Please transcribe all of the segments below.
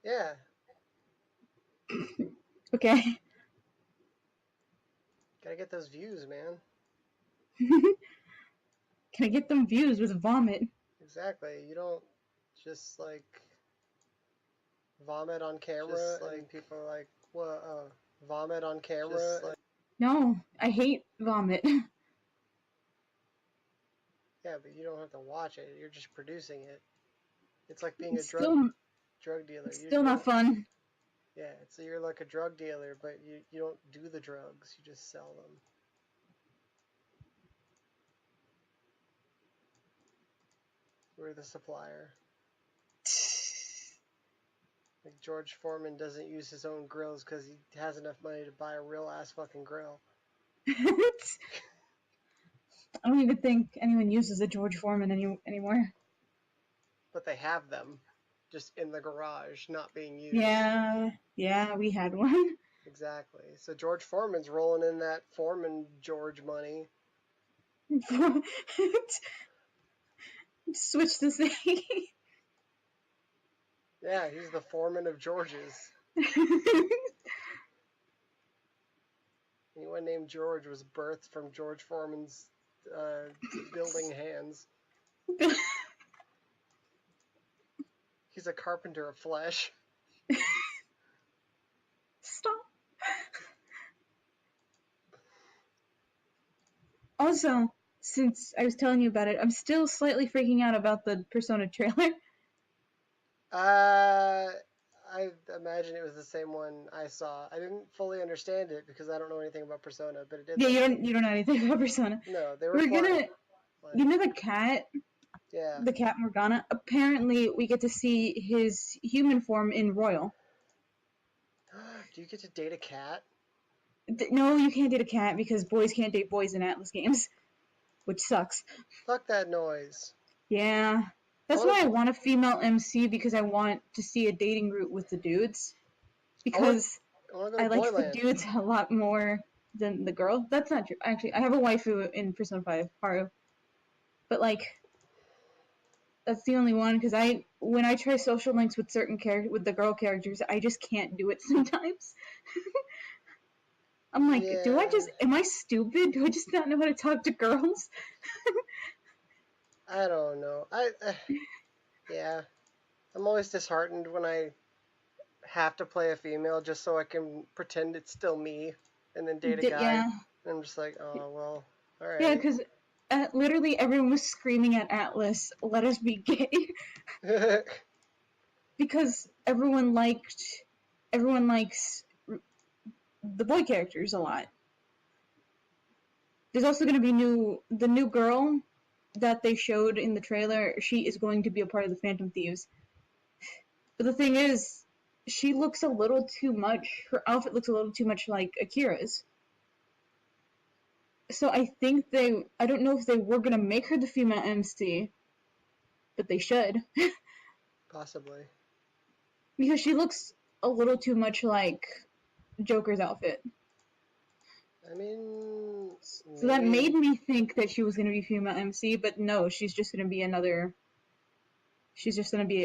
Yeah. Okay. Gotta get those views, man. Can I get them views with vomit? Exactly. You don't just like vomit on camera and people are like, what? Vomit on camera? No, I hate vomit. Yeah, but you don't have to watch it. You're just producing it. It's like being a It's drug dealer. still not fun. Yeah, so you're like a drug dealer, but you don't do the drugs. You just sell them. We're the supplier. Like George Foreman doesn't use his own grills because he has enough money to buy a real ass fucking grill. I don't even think anyone uses a George Foreman anymore. But they have them, just in the garage, not being used. Yeah, we had one. Exactly. So George Foreman's rolling in that Foreman George money. Switch this thing. Yeah, he's the foreman of George's. Anyone named George was birthed from George Foreman's building hands. He's a carpenter of flesh. Stop. Also, since I was telling you about it, I'm still slightly freaking out about the Persona trailer. I imagine it was the same one I saw. I didn't fully understand it because I don't know anything about Persona, but it did. Yeah, you don't know anything about Persona. No, they were. We're gonna. You know the cat? Yeah. The cat Morgana? Apparently, we get to see his human form in Royal. Do you get to date a cat? No, you can't date a cat because boys can't date boys in Atlas games, which sucks. Fuck that noise. Yeah. That's why I want a female MC, because I want to see a dating route with the dudes. Because I like the dudes a lot more than the girl. That's not true. Actually, I have a waifu in Persona 5, Haru. But like, that's the only one, because when I try social links with certain with the girl characters, I just can't do it sometimes. I'm like, am I stupid? Do I just not know how to talk to girls? I don't know. Yeah. I'm always disheartened when I have to play a female just so I can pretend it's still me and then date a guy. Yeah. And I'm just like, oh, well, alright. Yeah, because literally everyone was screaming at Atlas, let us be gay. Because everyone likes the boy characters a lot. There's also going to be the new girl that they showed in the trailer. She is going to be a part of the Phantom Thieves. But the thing is, she looks a little too much. Her outfit looks a little too much like Akira's. So I think I don't know if they were going to make her the female MC, but they should. Possibly. Because she looks a little too much like Joker's outfit. I mean, so that made me think that she was going to be female MC, but no, she's just going to be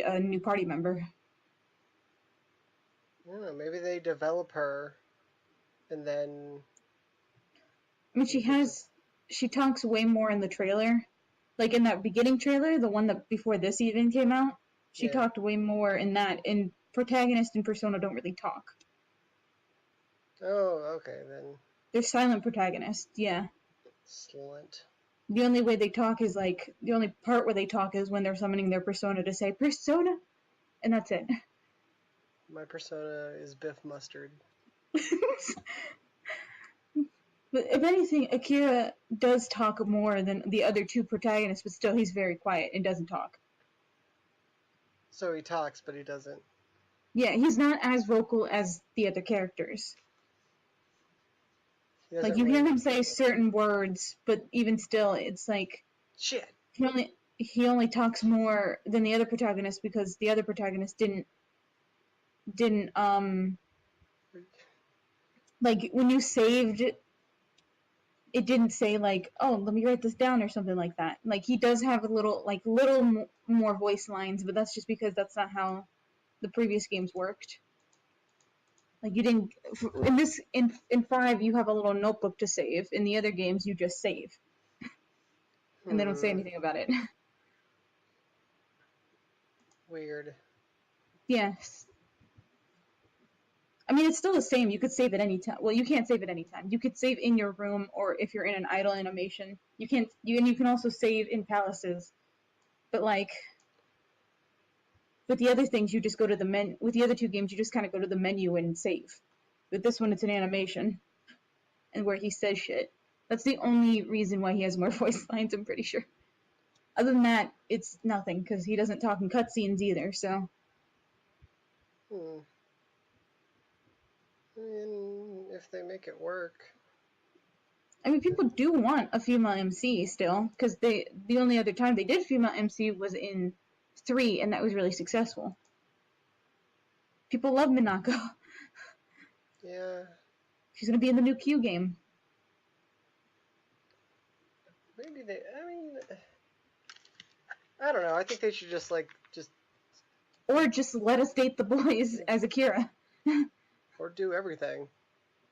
a new party member. I don't know, maybe they develop her and then... I mean, she talks way more in the trailer. Like in that beginning trailer, the one that before this even came out, she talked way more in that, and protagonist and Persona don't really talk. Oh, okay, then. They're silent protagonists, yeah. Excellent. The only way they talk is the only part where they talk is when they're summoning their Persona to say, Persona! And that's it. My Persona is Biff Mustard. But if anything, Akira does talk more than the other two protagonists, but still he's very quiet and doesn't talk. So he talks, but he doesn't. Yeah, he's not as vocal as the other characters. Like, you hear him say certain words, but even still, it's like... Shit! He only talks more than the other protagonist because the other protagonist didn't like, when you saved, it didn't say like, oh, let me write this down or something like that. Like, he does have a little more voice lines, but that's just because that's not how the previous games worked. Like you didn't in 5 you have a little notebook to save. In the other games you just save. And they don't say anything about it. Weird. Yes. I mean, it's still the same. You could save at any time. Well, you can't save at any time. You could save in your room, or if you're in an idle animation. You can't. You can also save in palaces. But like, with the other things, you just go to the menu. With the other two games, you just kind of go to the menu and save. With this one, it's an animation, and where he says shit. That's the only reason why he has more voice lines. I'm pretty sure. Other than that, it's nothing because he doesn't talk in cutscenes either. So. I mean, if they make it work. I mean, people do want a female MC still, because the only other time they did female MC was in 3, and that was really successful. People love Minako. Yeah. She's gonna be in the new Q game. Maybe they. I mean, I don't know. I think they should just. Or just let us date the boys as Akira. Or do everything.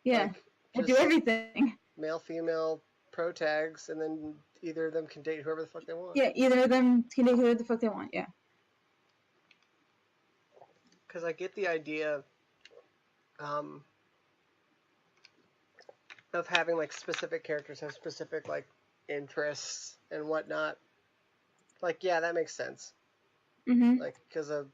Yeah. Or do everything. Male, female, pro tags, and then either of them can date whoever the fuck they want. Yeah, either of them can date whoever the fuck they want, yeah. Because I get the idea of having, like, specific characters have specific, like, interests and whatnot. Like, yeah, that makes sense. Mm-hmm. Like, because a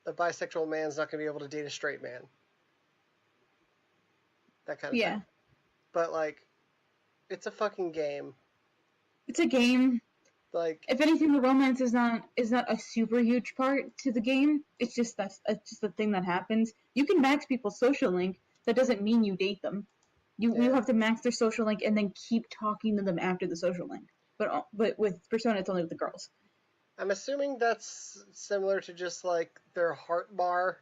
bisexual man's not going to be able to date a straight man. That kind of thing. But, like, it's a fucking game. It's a game. Like, if anything, the romance is not a super huge part to the game. It's just just a thing that happens. You can max people's social link. That doesn't mean you date them. You have to max their social link and then keep talking to them after the social link. But with Persona, it's only with the girls. I'm assuming that's similar to just, like, their heart bar.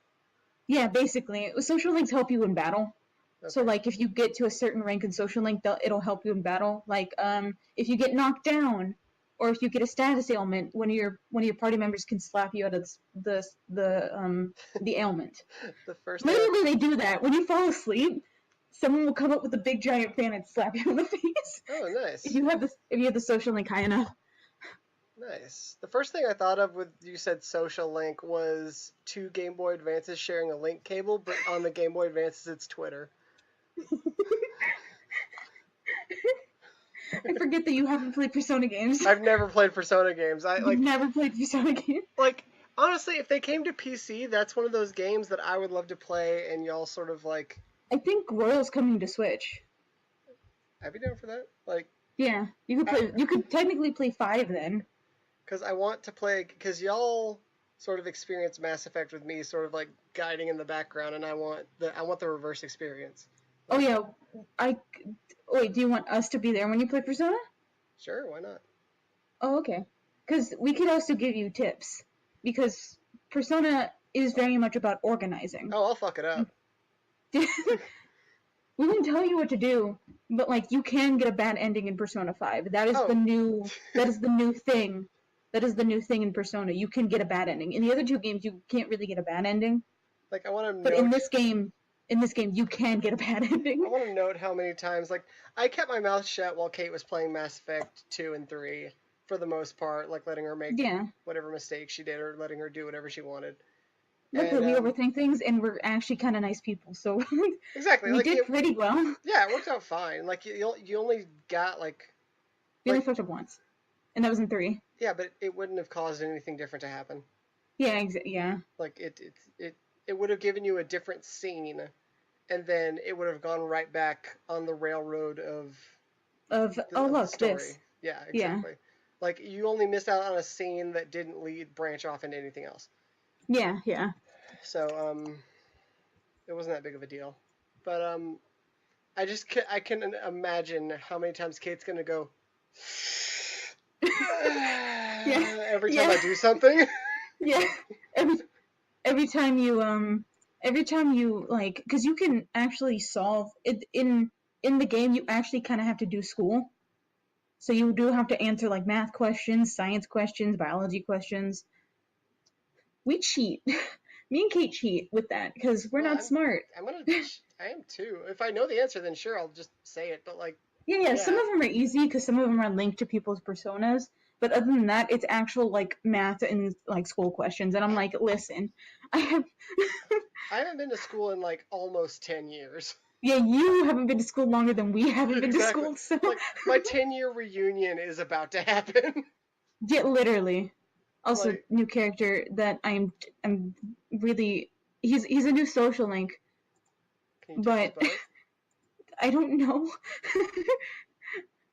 Yeah, basically. Social links help you in battle. Okay. So, like, if you get to a certain rank in social link, it'll help you in battle. Like, if you get knocked down, or if you get a status ailment, one of your party members can slap you out of the ailment. Literally, they do that. When you fall asleep, someone will come up with a big giant fan and slap you in the face. Oh, nice. If you have the social link high enough. Nice. The first thing I thought of when you said social link was 2 Game Boy Advances sharing a link cable, but on the Game Boy Advances it's Twitter. I forget that you haven't played Persona games. I've never played Persona games. I've never played Persona games. Like, honestly, if they came to PC, that's one of those games that I would love to play, and y'all sort of, like... I think Royal's coming to Switch. I'd be down for that. Like... Yeah, you could technically play 5 then. Because I want to play... Because y'all sort of experience Mass Effect with me sort of, like, guiding in the background, and I want the reverse experience. Like, oh, yeah. Wait, do you want us to be there when you play Persona? Sure, why not? Oh, okay. Because we could also give you tips. Because Persona is very much about organizing. Oh, I'll fuck it up. We can tell you what to do, but, like, you can get a bad ending in Persona 5. That is the new thing. That is the new thing in Persona. You can get a bad ending. In the other 2 games, you can't really get a bad ending. Like, I want to But in this game, you can get a bad ending. I want to note how many times, like, I kept my mouth shut while Kate was playing Mass Effect 2 and 3, for the most part, like, letting her make whatever mistakes she did, or letting her do whatever she wanted. Luckily, we overthink things, and we're actually kind of nice people, so exactly, we did pretty well. Yeah, it worked out fine. Like, you only got, like... You only fucked up once, and that was in 3. Yeah, but it wouldn't have caused anything different to happen. Yeah, yeah. Like, it would have given you a different scene, and then it would have gone right back on the railroad of the story. This. Yeah, exactly. Yeah. Like, you only missed out on a scene that didn't branch off into anything else. Yeah, yeah. So, it wasn't that big of a deal. But, I can imagine how many times Kate's gonna go, every time I do something. Yeah. Every time you, like, because you can actually solve it in the game, you actually kind of have to do school. So you do have to answer like math questions, science questions, biology questions. We cheat. Me and Kate cheat with that because we're not smart. I am too. If I know the answer, then sure, I'll just say it. But like, yeah. Some of them are easy because some of them are linked to people's personas. But other than that, it's actual like math and like school questions. And I'm like, listen, I haven't been to school in like almost 10 years. Yeah, you haven't been to school longer than we haven't been to school. So like my 10-year reunion is about to happen. Yeah, literally. Also, like, new character that I'm really he's a new social link. Can you but I don't know.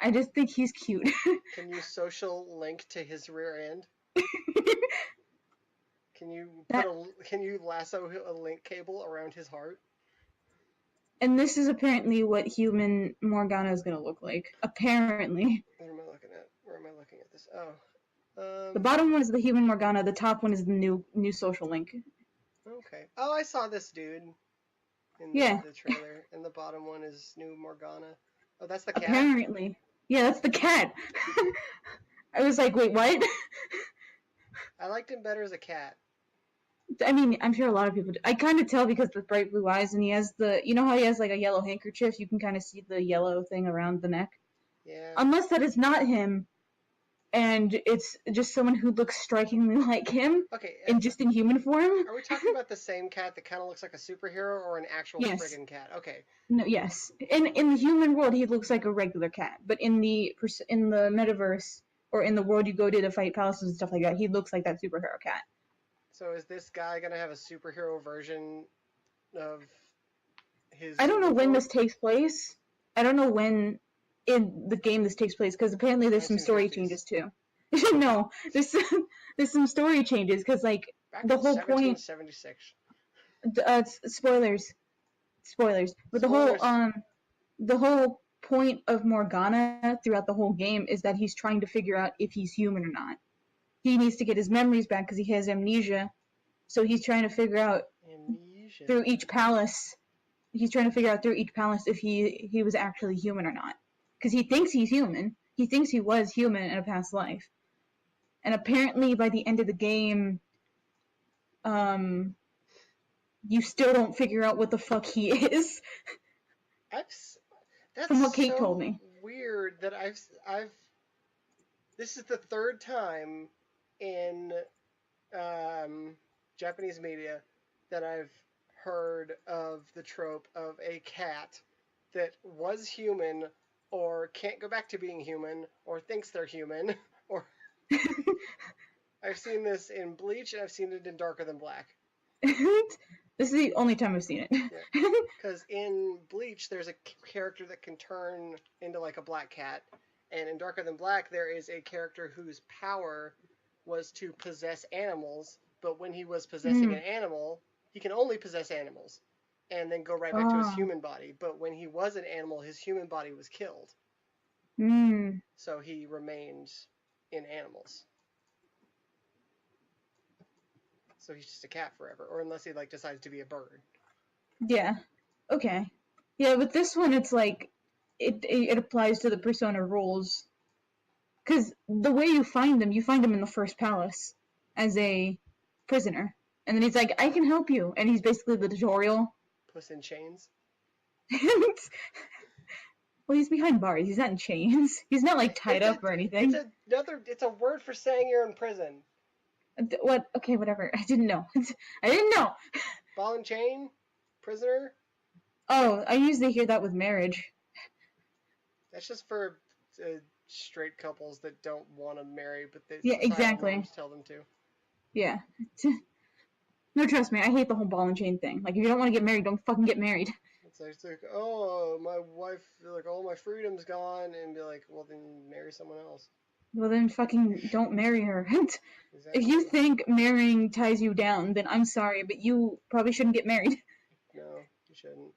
I just think he's cute. Can you social link to his rear end? Can you lasso a link cable around his heart? And this is apparently what human Morgana is gonna look like. Apparently. What am I looking at? Where am I looking at this? The bottom one is the human Morgana. The top one is the new social link. Okay. Oh, I saw this dude in the trailer, and the bottom one is new Morgana. Oh, that's the cat? Apparently. Yeah, that's the cat. I was like, wait, what? I liked him better as a cat. I mean, I'm sure a lot of people do. I kind of tell because the bright blue eyes, and he has you know how he has like a yellow handkerchief? You can kind of see the yellow thing around the neck. Yeah. Unless that is not him, and it's just someone who looks strikingly like him. Okay. Just in human form. Are we talking about the same cat that kind of looks like a superhero, or an actual friggin' cat? Okay. No, yes. In the human world, he looks like a regular cat, but in the metaverse or in the world you go to fight palaces and stuff like that, he looks like that superhero cat. So is this guy gonna have a superhero version of his? I don't know when this takes place. I don't know when in the game this takes place because apparently there's some story changes too. No, there's some story changes because like the whole point. 1776. Spoilers. But the whole point of Morgana throughout the whole game is that he's trying to figure out if he's human or not. He needs to get his memories back because he has amnesia. So he's trying to figure out through each palace. He's trying to figure out through each palace if he was actually human or not. Because he thinks he's human. He thinks he was human in a past life. And apparently by the end of the game, you still don't figure out what the fuck he is. That's from what Kate told me. Weird that I've. This is the third time in Japanese media that I've heard of the trope of a cat that was human or can't go back to being human or thinks they're human or. I've seen this in Bleach and I've seen it in Darker Than Black. This is the only time I've seen it. Because in Bleach, there's a character that can turn into like a black cat. And in Darker Than Black, there is a character whose power was to possess animals. But when he was possessing an animal, he can only possess animals. And then go right back to his human body. But when he was an animal, his human body was killed. So he remained in animals. So he's just a cat forever, or unless he like decides to be a bird. Yeah. Okay. Yeah, with this one, it's like it applies to the Persona rules, because the way you find them in the first palace as a prisoner, and then he's like, "I can help you," and he's basically the tutorial. Puss in Chains. Well, he's behind bars. He's not in chains. He's not like tied up or anything. It's a word for saying you're in prison. What? Okay, whatever. I didn't know. Ball and chain? Prisoner? Oh, I usually hear that with marriage. That's just for straight couples that don't want to marry, but they exactly. Tell them to. Yeah. No, trust me, I hate the whole ball and chain thing. Like, if you don't want to get married, don't fucking get married. It's like, oh, my wife, like, all my freedom's gone, and be like, well, then marry someone else. Well, then fucking don't marry her. Exactly. If you think marrying ties you down, then I'm sorry, but you probably shouldn't get married. No, you shouldn't.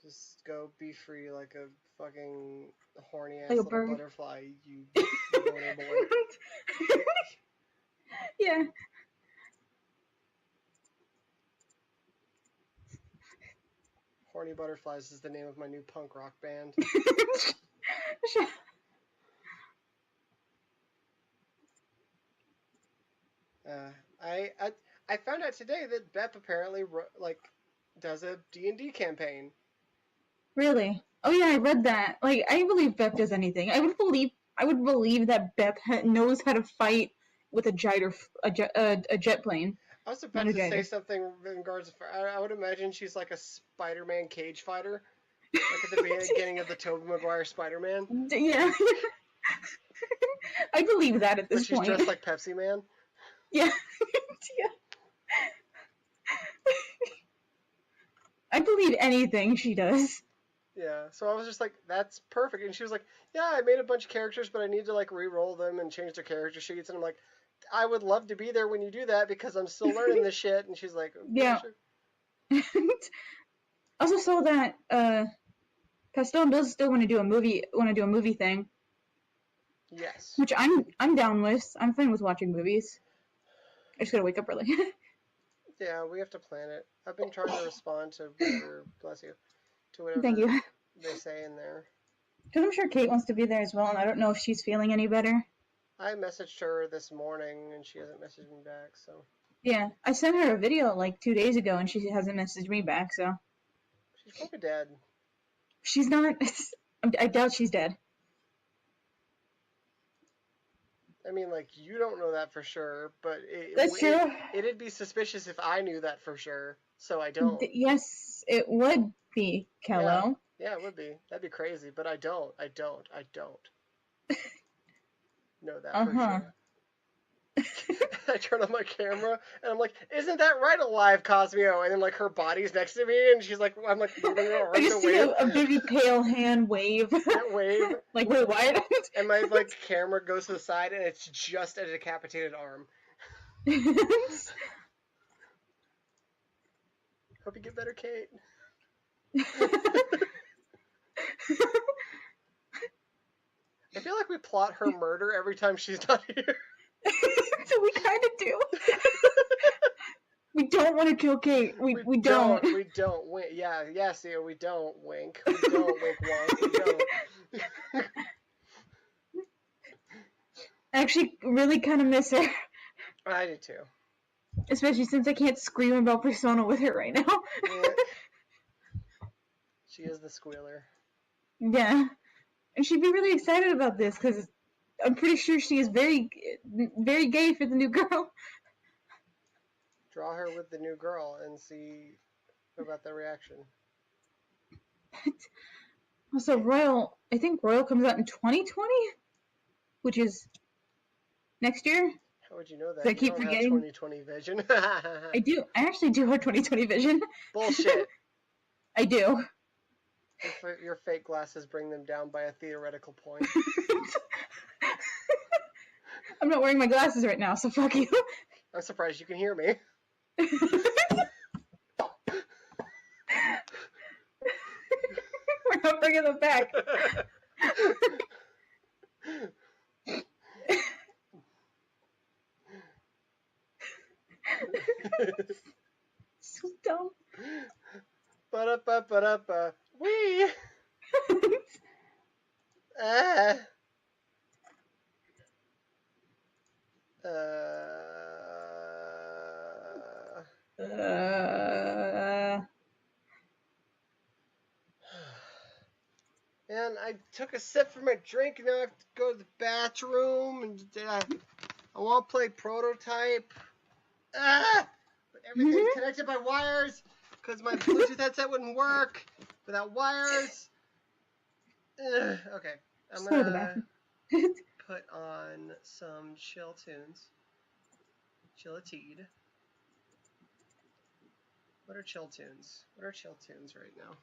Just go be free like a fucking horny-ass like little butterfly, you boner boy. Yeah. Horny Butterflies is the name of my new punk rock band. I found out today that Bep apparently does a D&D campaign. Really? Oh yeah, I read that. Like, I believe Bep does anything. I would believe that Bep knows how to fight with a jet plane. I was about to say something in regards to, I would imagine she's like a Spider-Man cage fighter. Like at the beginning of the Tobey Maguire Spider-Man. Yeah. I believe that at this point. She's dressed like Pepsi Man. Yeah. Yeah. I believe anything she does. Yeah, so I was just like, that's perfect. And she was like, yeah, I made a bunch of characters, but I need to like re-roll them and change their character sheets. And I'm like, I would love to be there when you do that because I'm still learning this shit. And she's like, okay, yeah. Sure. I also saw that Pastone does still want to do a movie thing. Yes. Which I'm down with. I'm fine with watching movies. I just gotta wake up early. Yeah, we have to plan it. I've been trying to respond to whatever, bless you, to whatever Thank you. They say in there. Because I'm sure Kate wants to be there as well, and I don't know if she's feeling any better. I messaged her this morning, and she hasn't messaged me back, so. Yeah, I sent her a video like 2 days ago, and she hasn't messaged me back, so. She's probably dead. She's not. I doubt she's dead. I mean, like, you don't know that for sure, but That's true. It'd be suspicious if I knew that for sure, so I don't. Yes, it would be, Kello. Yeah, it would be. That'd be crazy, but I don't. Know that for sure. I turn on my camera, and I'm like, isn't that right, alive, Cosmeo? And then, like, her body's next to me, and she's like, I'm like, I just see a big pale hand wave. Wave. Like, wait, what? And my, like, camera goes to the side, and it's just a decapitated arm. Hope you get better, Kate. I feel like we plot her murder every time she's not here. So we kind of do. We don't want to kill Kate. We don't. We don't wink. Yeah, see, we don't wink. We don't wink once. We don't. I actually really kind of miss her. I do too. Especially since I can't scream about Persona with her right now. Yeah. She is the squealer. Yeah. And she'd be really excited about this because I'm pretty sure she is very, very gay for the new girl. Draw her with the new girl and see about the reaction. Also, I think Royal comes out in 2020, which is next year. How would you know that? I keep forgetting. 2020 vision. I do. I actually do have 2020 vision. Bullshit. I do. Your fake glasses bring them down by a theoretical point. I'm not wearing my glasses right now, so fuck you. I'm surprised you can hear me. We're not bringing them back. So dumb. Ba-da-ba-ba-da-ba. Wee! Ah. And I took a sip from my drink, and now I have to go to the bathroom, and I want to play Prototype. But everything's connected by wires, because my Bluetooth headset wouldn't work without wires. Okay, I'm gonna put on some chill tunes. Chillatide. What are chill tunes? What are chill tunes right now?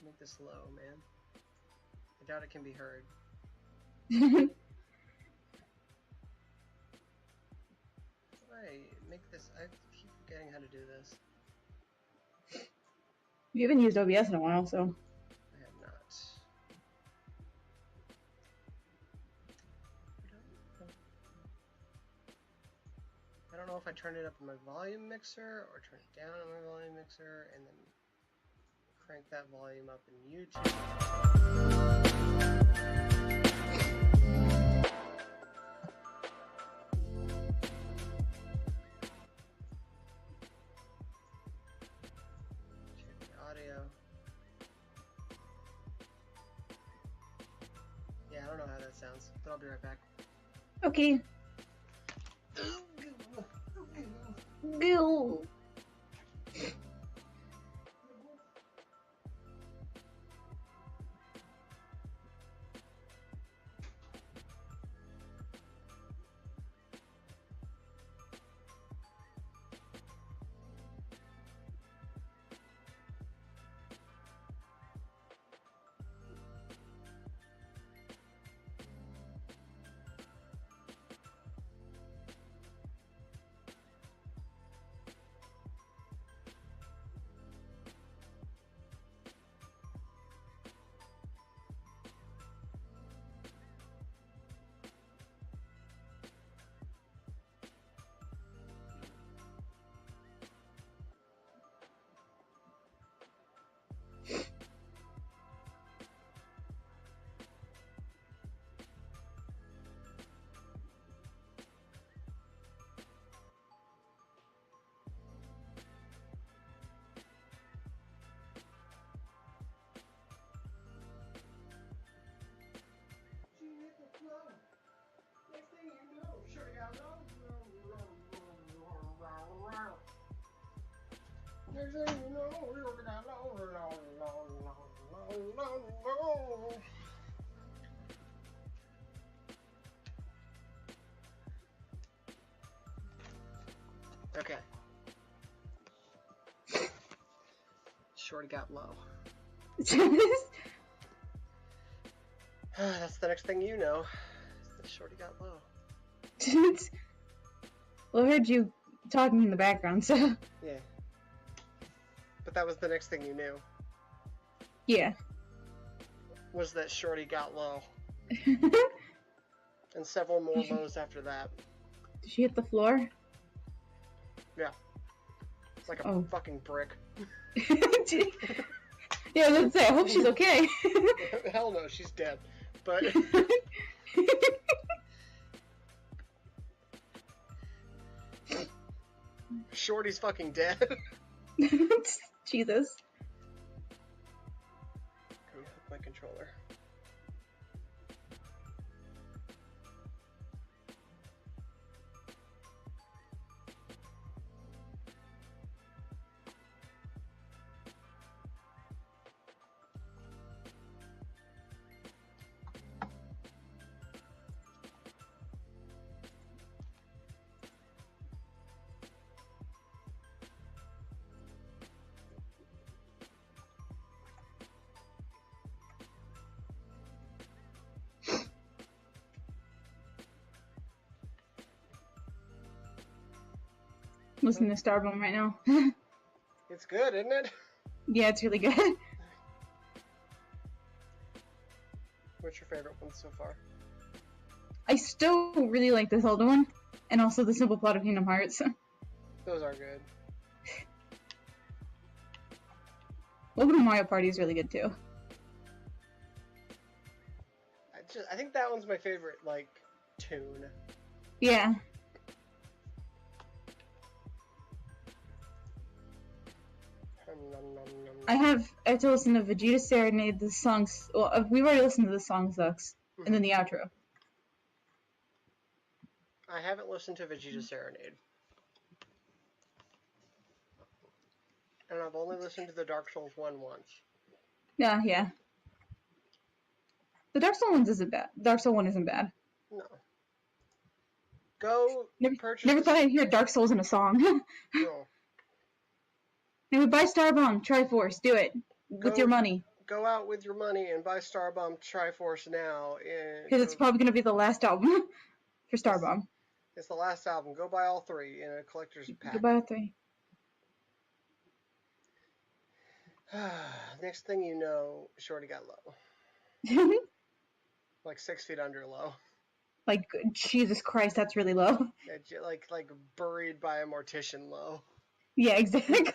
Make this low, man. I doubt it can be heard. I make this. I keep forgetting how to do this. You haven't used OBS in a while, so. I have not. I don't know if I turned it up on my volume mixer or turn it down on my volume mixer and then crank that volume up in YouTube. Check the audio. Yeah, I don't know how that sounds, but I'll be right back. Okay. Go. Next thing you know, sure got low. Next thing you know, sure got low. Okay. Shorty got low. That's the next thing you know. Shorty got low. Well, I heard you talking in the background, so. Yeah. But that was the next thing you knew. Yeah. Was that Shorty got low. And several more lows after that. Did she hit the floor? Yeah. It's like a fucking brick. Yeah, I was gonna say, I hope she's okay. Hell no, she's dead. But... Shorty's fucking dead. Jesus. Unhook my controller. Listening to Starbomb right now. It's good, isn't it? Yeah, it's really good. What's your favorite one so far? I still really like this older one, and also the Simple Plot of Kingdom Hearts. Those are good. Welcome to Mario Party is really good too. I think that one's my favorite, like, tune. Yeah. I have to listen to Vegeta Serenade, the songs. Well, we've already listened to the song Zucks, and then the outro. I haven't listened to Vegeta Serenade. And I've only listened to the Dark Souls one once. Yeah, yeah. The Dark Souls one isn't bad. Dark Souls 1 isn't bad. No. Go purchase... Never thought I'd hear Dark Souls in a song. No. Anyway, buy Starbomb, Triforce, do it. With your money. Go out with your money and buy Starbomb Triforce now. Because it's probably going to be the last album for Starbomb. It's the last album. Go buy all three in a collector's pack. Go buy all three. Next thing you know, Shorty got low. Like 6 feet under low. Like, Jesus Christ, that's really low. Yeah, like buried by a mortician low. Yeah, exactly.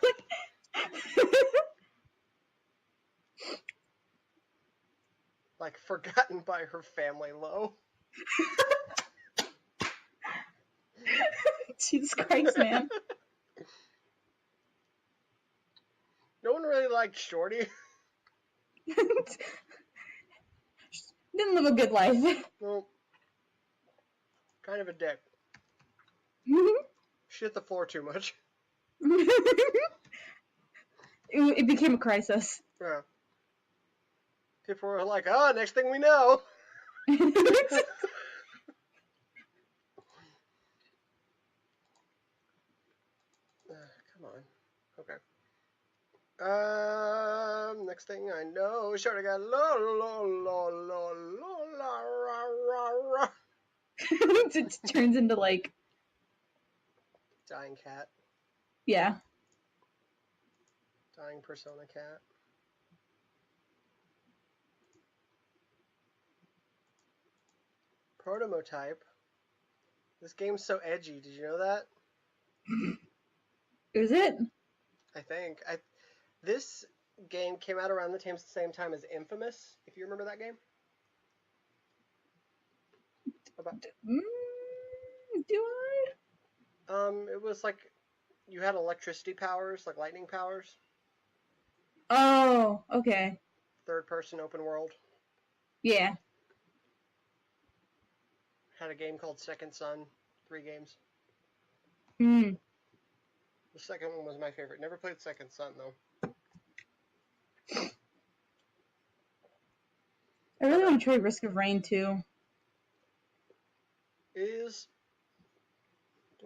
Like forgotten by her family low. Jesus Christ, man. No one really liked Shorty. Didn't live a good life. Well, kind of a dick. She hit the floor too much. It became a crisis. Yeah. People were like, oh, next thing we know. Come on. Okay. Next thing I know, Shorty got la. It turns into like dying cat. Yeah. Dying Persona cat. Prototype. This game's so edgy. Did you know that? Is it? I think. This game came out around the same time as Infamous, if you remember that game. Do I? It was like you had electricity powers, like lightning powers. Oh, okay. Third person open world. Yeah. Had a game called Second Son. 3 games. The second one was my favorite. Never played Second Son though. I really want to try Risk of Rain too. Do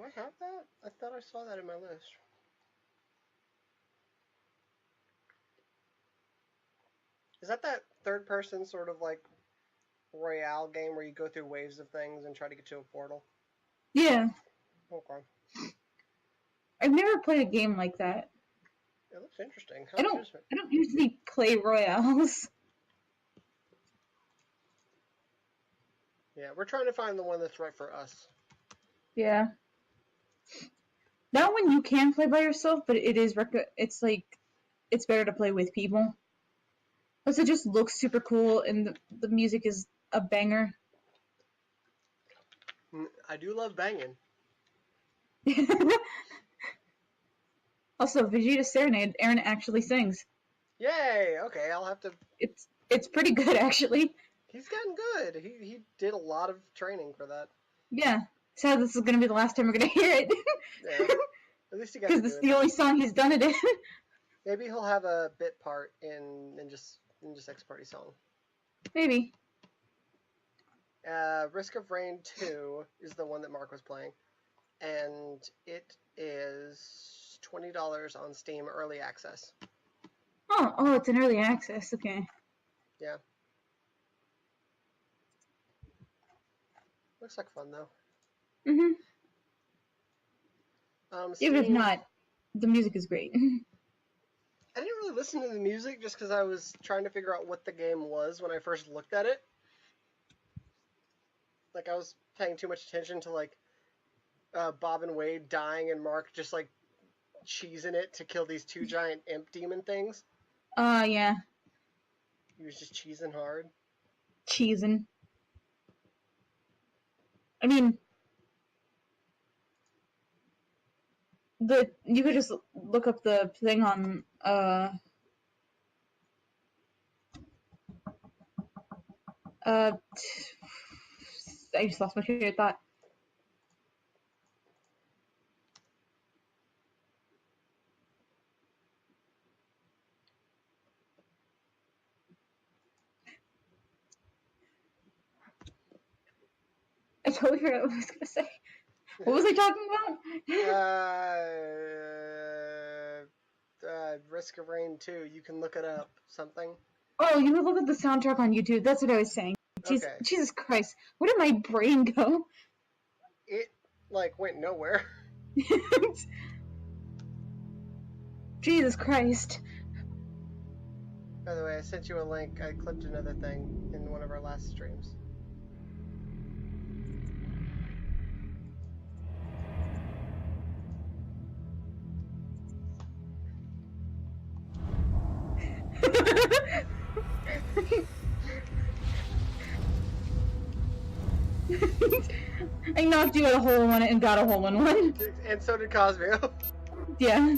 I have that? I thought I saw that in my list. Is that third person sort of like Royale game where you go through waves of things and try to get to a portal? Yeah. Okay. I've never played a game like that. It looks interesting. I don't usually play Royales. Yeah, we're trying to find the one that's right for us. Yeah. That one you can play by yourself, but it's better to play with people. Plus, it just looks super cool, and the music is a banger. I do love banging. Also, Vegeta Serenade, Aaron actually sings. Yay! Okay, I'll have to... It's pretty good, actually. He's gotten good. He did a lot of training for that. Yeah. So this is going to be the last time we're going to hear it. Yeah. At least he got because it's the only song he's done it in. Maybe he'll have a bit part in Ninja Sex Party song. Maybe. Risk of Rain 2 is the one that Mark was playing. And it is $20 on Steam Early Access. Oh, it's an early access. Okay. Yeah. Looks like fun, though. Mm-hmm. Even if not, the music is great. I didn't really listen to the music just because I was trying to figure out what the game was when I first looked at it. Like, I was paying too much attention to, like, Bob and Wade dying and Mark just, like, cheesing it to kill these 2 giant imp demon things. Yeah. He was just cheesing hard. Cheesing. I mean, you could just look up the thing on, I just lost my train of thought. I totally forgot what I was going to say. What was I talking about? Risk of Rain 2. You can look it up. Something. Oh, you can look at the soundtrack on YouTube. That's what I was saying. Okay. Jesus Christ. Where did my brain go? It, like, went nowhere. Jesus Christ. By the way, I sent you a link. I clipped another thing in one of our last streams. I knocked you at a hole in one and got a hole in one. And so did Cosmo. Yeah.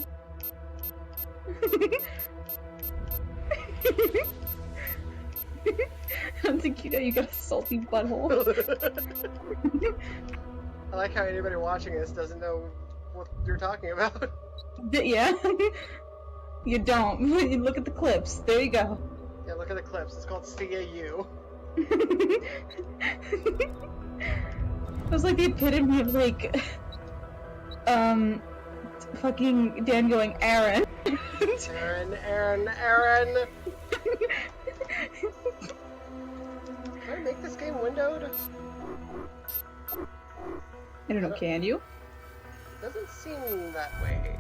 I'm thinking you got a salty butthole. I like how anybody watching this doesn't know what you're talking about. Yeah. You don't. You look at the clips. There you go. Yeah, look at the clips. It's called CAU. It was like the epitome of like, fucking Dan going, Aaron. Aaron. Can I make this game windowed? I don't know, can you? Doesn't seem that way.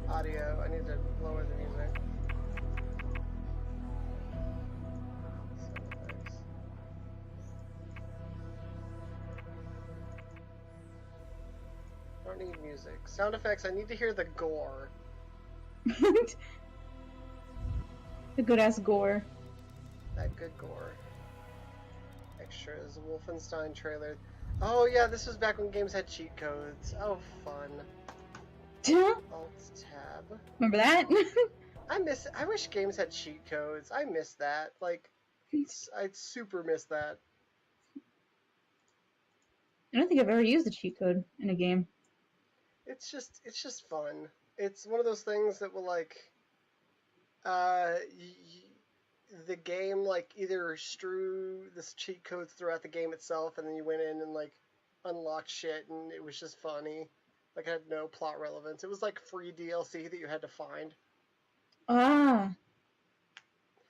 Audio, I need to lower the music. I don't need music. Sound effects, I need to hear the gore. The good ass gore. That good gore. Extras, Wolfenstein trailer. Oh yeah, this was back when games had cheat codes. Oh, fun. Alt tab. Remember that? I wish games had cheat codes. I miss that. Like, I'd super miss that. I don't think I've ever used a cheat code in a game. It's just fun. It's one of those things that will like, the game like either strew this cheat codes throughout the game itself, and then you went in and like unlocked shit, and it was just funny. Like, it had no plot relevance. It was like free DLC that you had to find. Ah.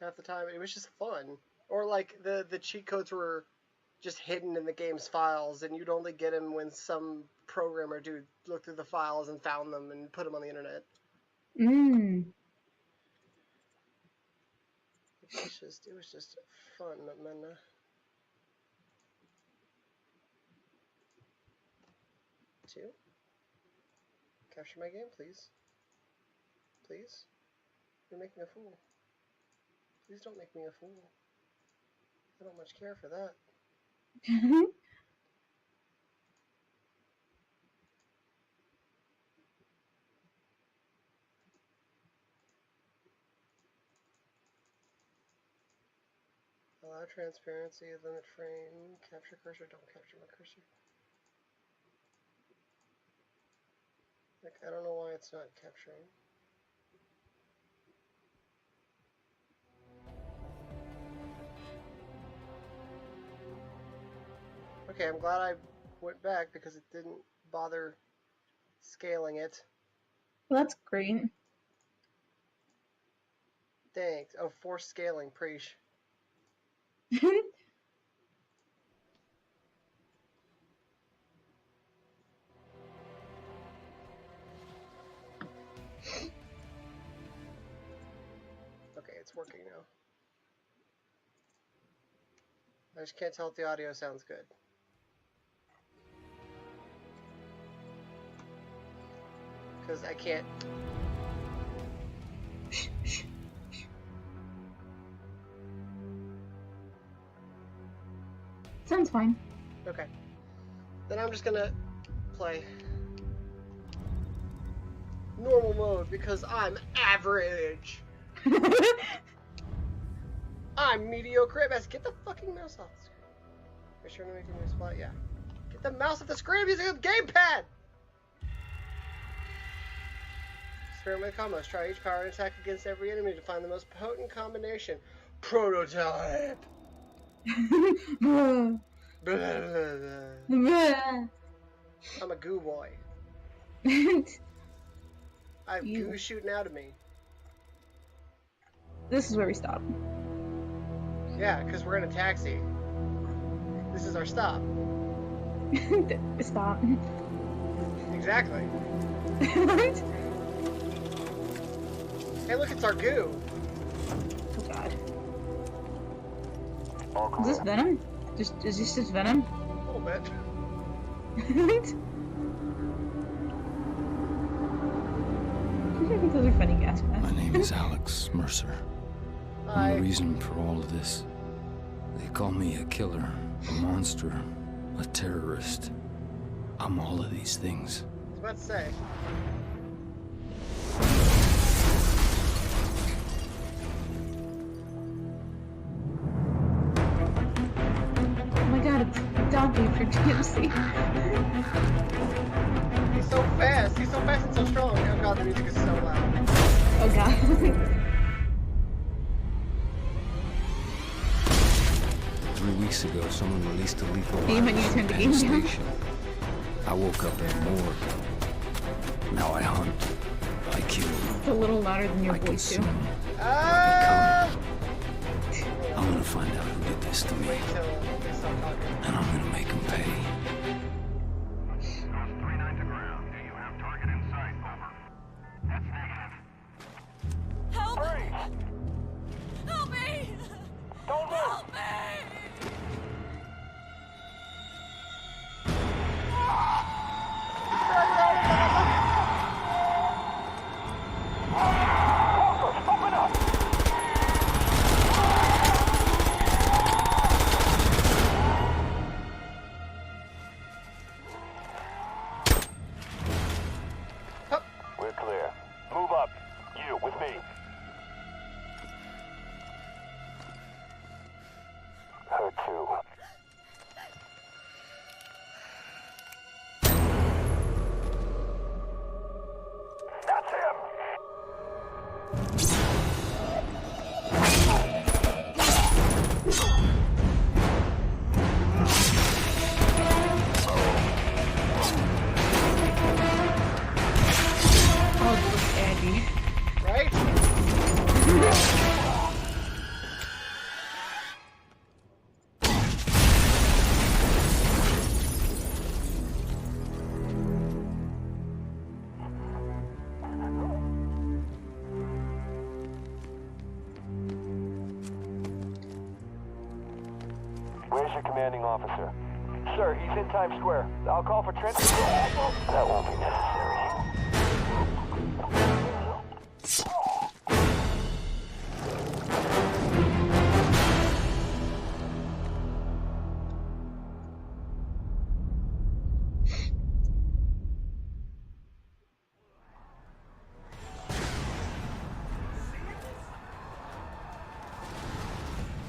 Half the time, it was just fun. Or like the cheat codes were just hidden in the game's files, and you'd only get them when some programmer dude looked through the files and found them and put them on the internet. It was just fun, man. Two. Capture my game, please. Please. You're making a fool. Please don't make me a fool. I don't much care for that. Allow transparency, limit frame, capture cursor, don't capture my cursor. Like, I don't know why it's not capturing. Okay, I'm glad I went back because it didn't bother scaling it. Well, that's great. Thanks. Oh, forced scaling, preach. Okay, it's working now. I just can't tell if the audio sounds good. Because I can't. Sounds fine. Okay. Then I'm just gonna play normal mode because I'm average. I'm mediocre at best. Get the fucking mouse off the screen. Are you sure to make a new spot? Yeah. Get the mouse off the screen. I'm using a gamepad! Experiment with combos. Try each power and attack against every enemy to find the most potent combination. Prototype! I'm a goo boy. I have goo shooting out of me. This is where we stop. Yeah, because we're in a taxi. This is our stop. Stop. Exactly. Hey, look, it's our goo. Oh god. Is this Venom? Is this just Venom? A little bit. Those are funny gas masks. My name is Alex Mercer. Hi. I'm the reason for all of this. They call me a killer, a monster, a terrorist. I'm all of these things. I was about to say. Oh my god, it's Dante from DMC. He's so fast. He's so fast and so strong. Oh god, the music is so loud. Oh god. 3 weeks ago, someone released a lethal Hey, when you virus turned the at game Penn down. Station. I woke up in a morgue. Now I hunt. I kill. It's a little louder than your I voice too. consume. Ah! I'm gonna find out who did this to me, Wait till they stop talking. and I'm gonna make them pay. Help me! Help me! Don't help me! We're clear. Move up. You, with me. Her too. That's him! Oh, this looks edgy. Right? Where's your commanding officer? Sir, he's in Times Square. I'll call for Trent. That won't be necessary.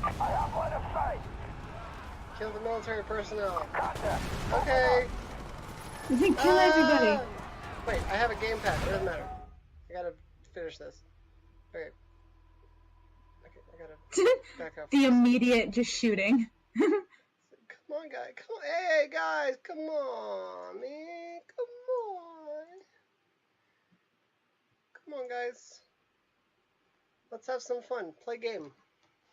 I have line of sight. Kill the military personnel. Contact. Okay. Kill everybody. Ah! Wait, I have a game pad. It doesn't matter. I gotta finish this. Okay. Okay, I gotta back up. The immediate just shooting. Come on, guys. Come on. Hey, guys. Come on, man. Come on. Come on, guys. Let's have some fun. Play game.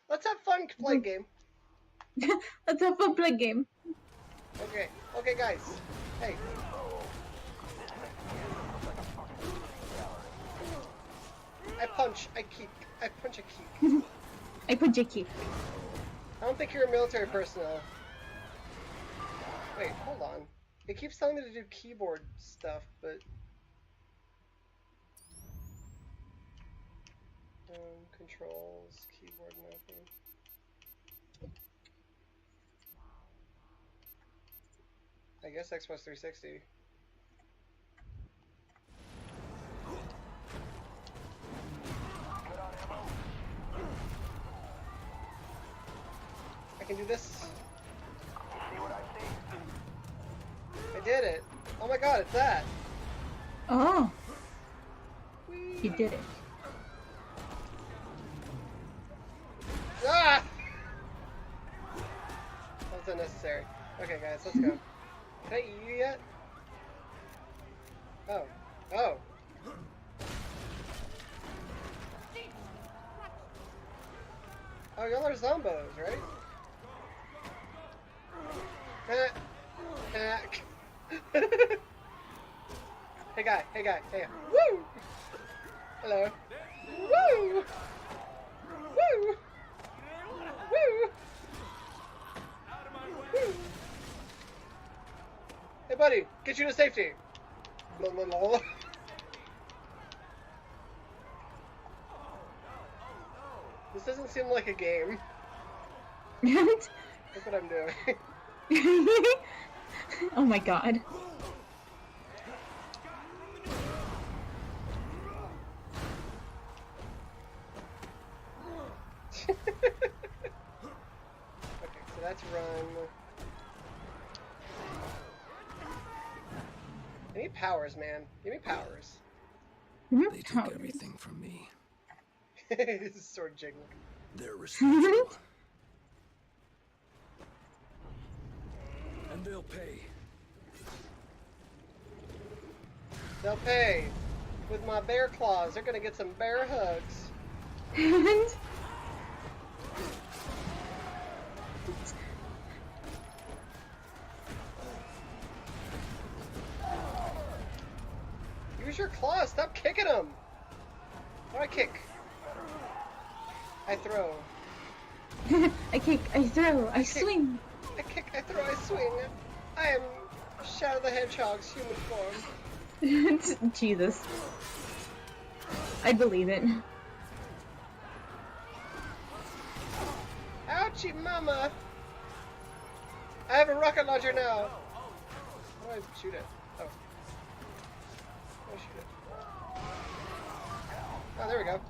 Let's have fun. Play game. Let's have fun play game. Okay. Okay, guys. Hey. I punch. I kick. I punch. I kick. I put Jakey. I don't think you're a military personnel. Wait, hold on. It keeps telling me to do keyboard stuff, but... controls, keyboard mapping. I guess Xbox 360. I can do this. I did it. Oh my god, it's that. Oh, Whee! you did it. Ah! That was unnecessary. Okay, guys, let's go. Can I eat you yet? Oh. Oh. Oh, y'all are zombos, right? Hey guy, hey. Woo! Hello. Woo! Woo! Woo! Woo! Hey, buddy, get you to safety. This doesn't seem like a game. Look what I'm doing. Oh my god. Okay, so that's run. I need powers, man. Give me powers. They took everything from me. This is sword jiggling. They're responsible. And they'll pay. They'll pay. With my bear claws, they're gonna get some bear hugs. Use your claws, stop kicking them! What do I kick? I throw. I kick, I throw, I swing. I kick, I throw, I swing. I am Shadow the Hedgehog's human form. Jesus. I believe it. Ouchie mama! I have a rocket launcher now! How do I shoot it? Oh. How do I shoot it? Oh, there we go.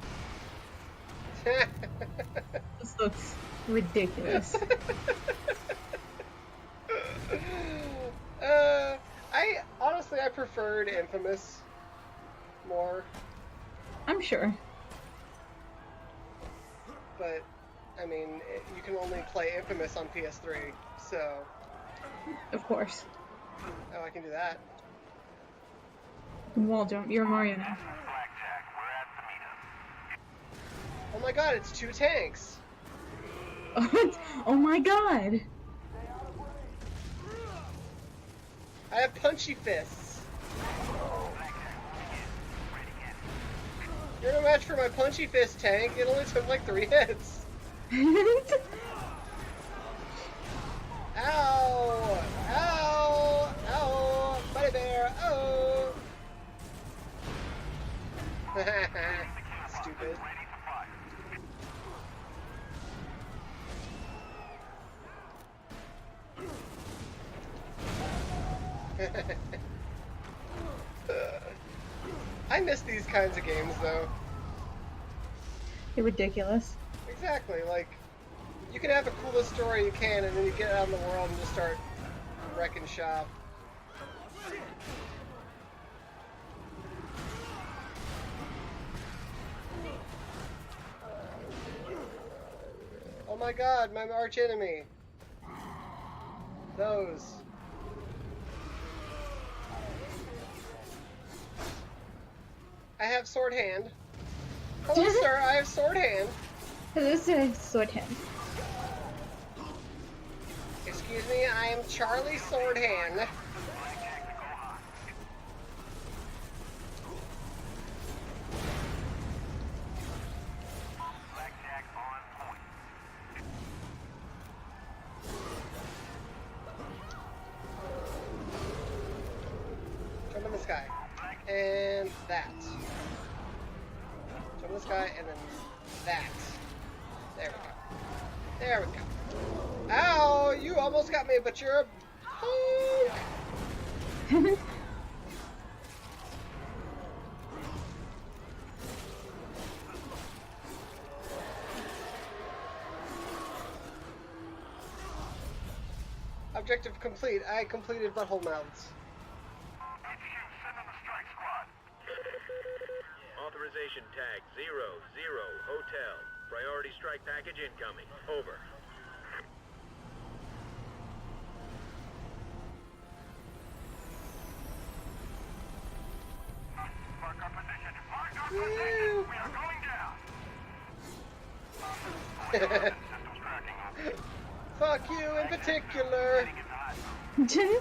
This looks ridiculous. I preferred Infamous more. I'm sure. But, I mean, you can only play Infamous on PS3, so... Of course. Oh, I can do that. Wall jump, you're Mario now. Oh my god, it's 2 tanks! Oh my god! I have punchy fists! You're no match for my punchy fist tank, it only took like 3 hits! Ow! Ow! Ow! Buddy bear! Oh! Stupid. I miss these kinds of games, though. You're ridiculous. Exactly, like, you can have the coolest story you can, and then you get out in the world and just start wrecking shop. Oh my god, my arch enemy. Those. I have sword hand. Hello, sir, I have sword hand. Hello, sir, sword hand. Excuse me, I am Charlie Sword Hand. Jump in the sky. And that. Jump in the sky, and then that. There we go. There we go. Ow! You almost got me, but you're a punk! Objective complete. I completed butthole mouths. Authorization tag 00 Hotel. Priority strike package incoming. Over. Mark our position. Mark our position. We are going down. Fuck you in particular. Tornado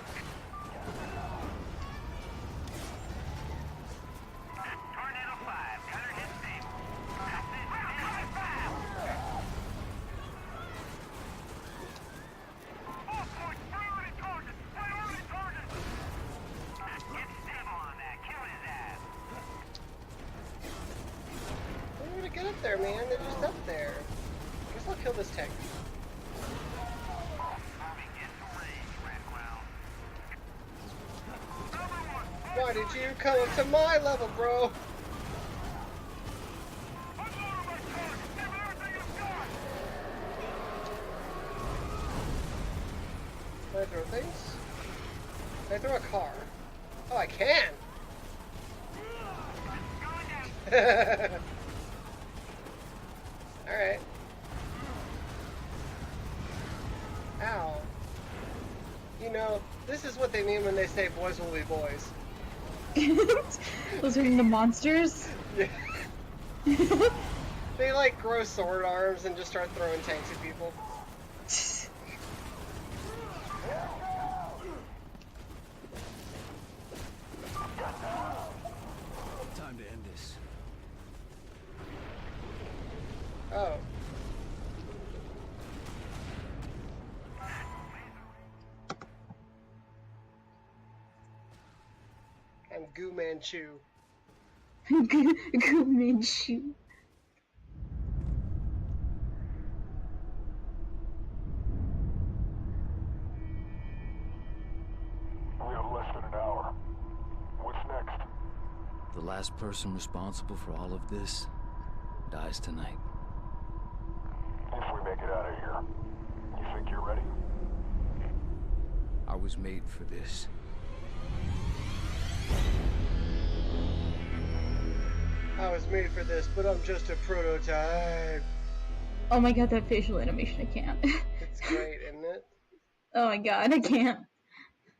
5. Gunner man. They're just up there. Guess I'll kill this tech. Why did you come up to my level, bro? Can I throw things? Can I throw a car? Oh, I can! Alright. Ow. You know, this is what they mean when they say boys will be boys. Those are the monsters? Yeah. They like grow sword arms and just start throwing tanks at people. Time to end this. Oh. I'm Goo Manchu. Goo Manchu. We have less than an hour. What's next? The last person responsible for all of this dies tonight. If we make it out of here, you think you're ready? I was made for this. I was made for this, but I'm just a prototype. Oh my god, that facial animation, I can't. It's great, isn't it? Oh my god, I can't.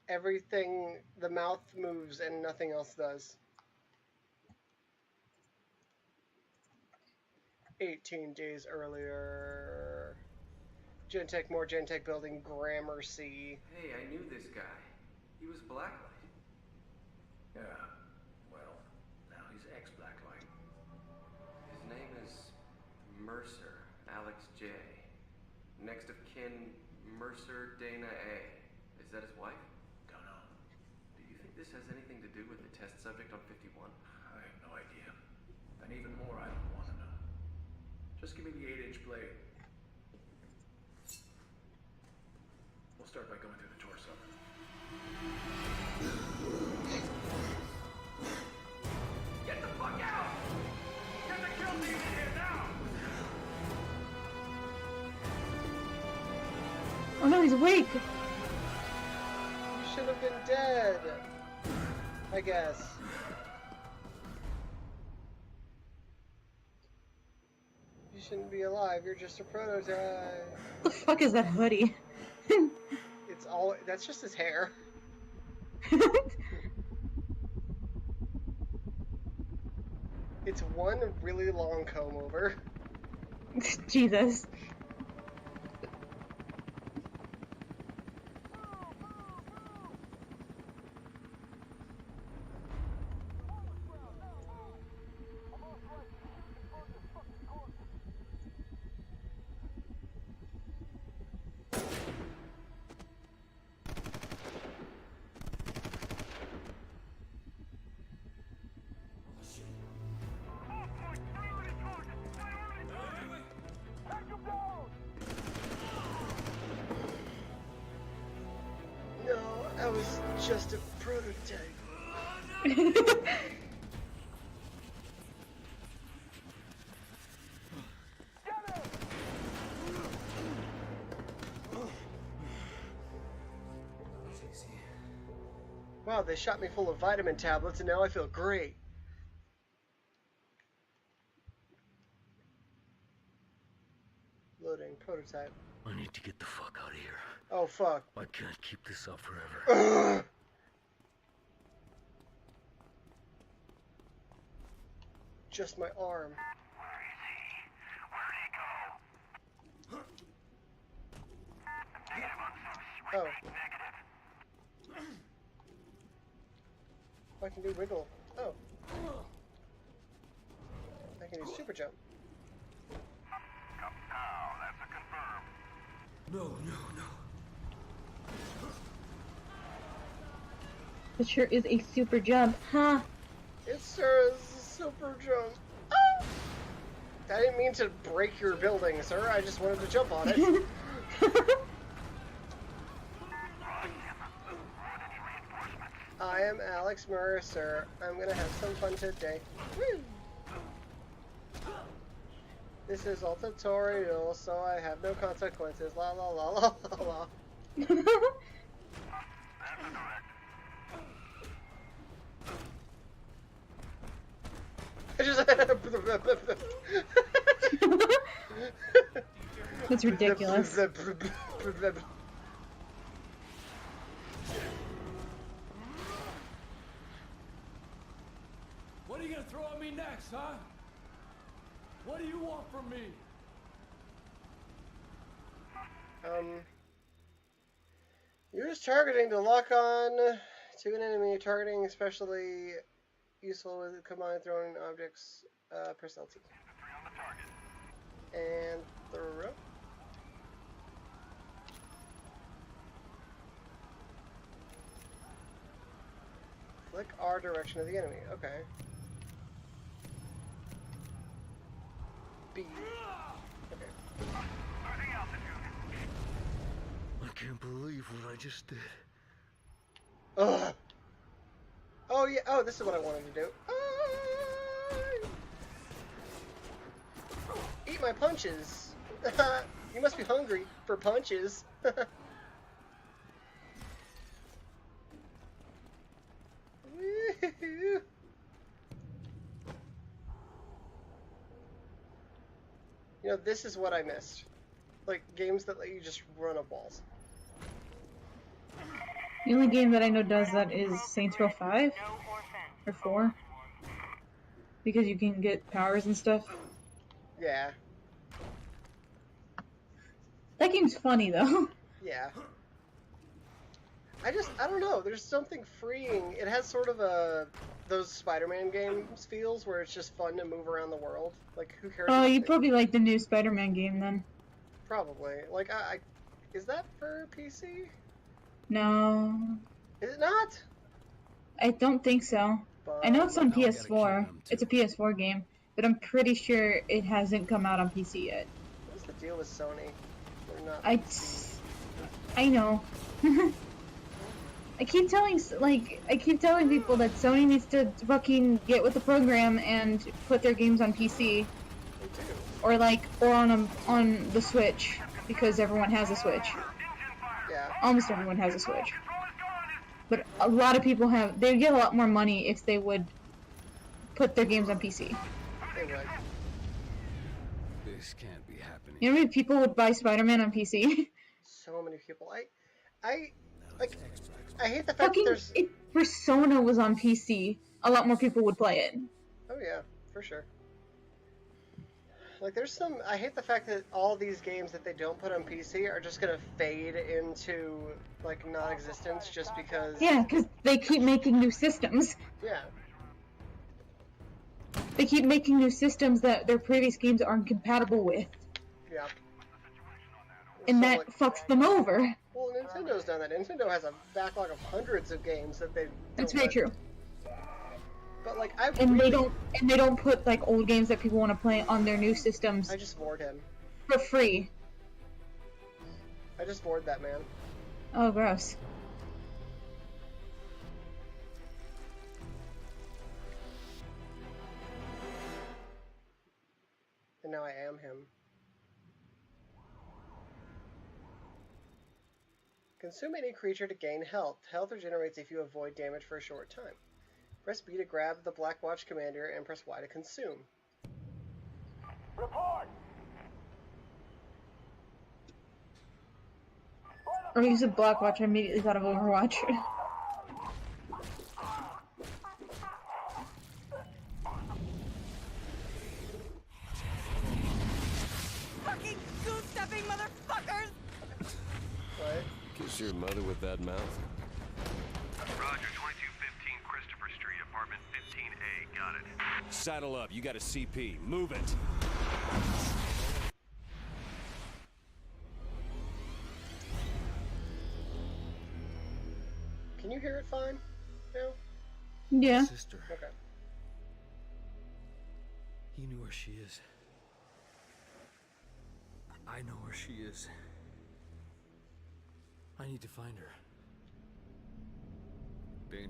Everything, the mouth moves and nothing else does. 18 days earlier. Gentek, more Gentek building, Gramercy. Hey, I knew this guy. He was Blacklight. Yeah, well, now he's ex-Blacklight. His name is Mercer, Alex J. Next of kin, Mercer Dana A. Is that his wife? Don't know. Do you think this has anything to do with the test subject on 51? I have no idea. And even more, I don't want to know. Just give me the 8-inch blade. We'll start by going through the torso. Get the fuck out! Get the kill team in here now! Oh no, he's awake! You should have been dead. I guess. You shouldn't be alive, you're just a prototype. What the fuck is that hoodie? It's all, that's just his hair. It's one really long comb over. Jesus. No, I was just a prototype. Wow, they shot me full of vitamin tablets and now I feel great. Loading prototype. I need to get the fuck out of here. Oh fuck. I can't keep this up forever. Ugh. Just my arm. Oh. I can do wiggle. Oh. I can do super jump. No. It sure is a super jump, huh? It sure is a super jump. Ah! I didn't mean to break your building, sir. I just wanted to jump on it. I am Alex Mercer. I'm gonna have some fun today. Woo! This is all tutorial, so I have no consequences. La la la la la la. I just. That's ridiculous. What are you gonna throw at me next, huh? What do you want from me? Use targeting to lock on to an enemy. Targeting especially useful with combined throwing objects. Press LT. And throw. Flick R direction of the enemy. Okay. B. Okay. I can't believe what I just did. Ugh. Oh yeah. Oh, this is what I wanted to do. Eat my punches. You must be hungry for punches. You know, this is what I missed. Like, games that let you just run up walls. The only game that I know does that is Saints Row 5 or 4, because you can get powers and stuff. Yeah. That game's funny though. Yeah. I don't know, there's something freeing. It has sort of those Spider-Man games feels where it's just fun to move around the world. Like, who cares? Oh, you probably like the new Spider-Man game then. Probably. Like, is that for PC? No. Is it not? I don't think so. But I know it's on PS4. It's a PS4 game, but I'm pretty sure it hasn't come out on PC yet. What's the deal with Sony? They're not. I know. I keep telling people that Sony needs to fucking get with the program and put their games on PC, or on the Switch, because everyone has a Switch. Yeah. Almost everyone has a Switch. But a lot of people they'd get a lot more money if they would put their games on PC. They would. This can't be happening. You know how many people would buy Spider-Man on PC? So many people. I hate the fact that there's... If Persona was on PC, a lot more people would play it. Oh yeah, for sure. Like, I hate the fact that all these games that they don't put on PC are just gonna fade into, like, non-existence just because... Yeah, because they keep making new systems. Yeah. They keep making new systems that their previous games aren't compatible with. Yeah. And So, that fucks them over. Well, Nintendo's done that. Nintendo has a backlog of hundreds of games that they... That's very true. But, like, they don't put, like, old games that people want to play on their new systems. I just bored him. For free. I just bored that man. Oh, gross. And now I am him. Consume any creature to gain health. Health regenerates if you avoid damage for a short time. Press B to grab the Black Watch commander and press Y to consume. Report! Or you said Black Watch, I immediately thought of Overwatch. Fucking goose-stepping motherfuckers! What? Kiss your mother with that mouth? Roger, 2215 Christopher Street, apartment 15A. Got it. Saddle up. You got a CP. Move it. Can you hear it fine? No? Yeah. Sister. Okay. You knew where she is. I know where she is. I need to find her. Dana.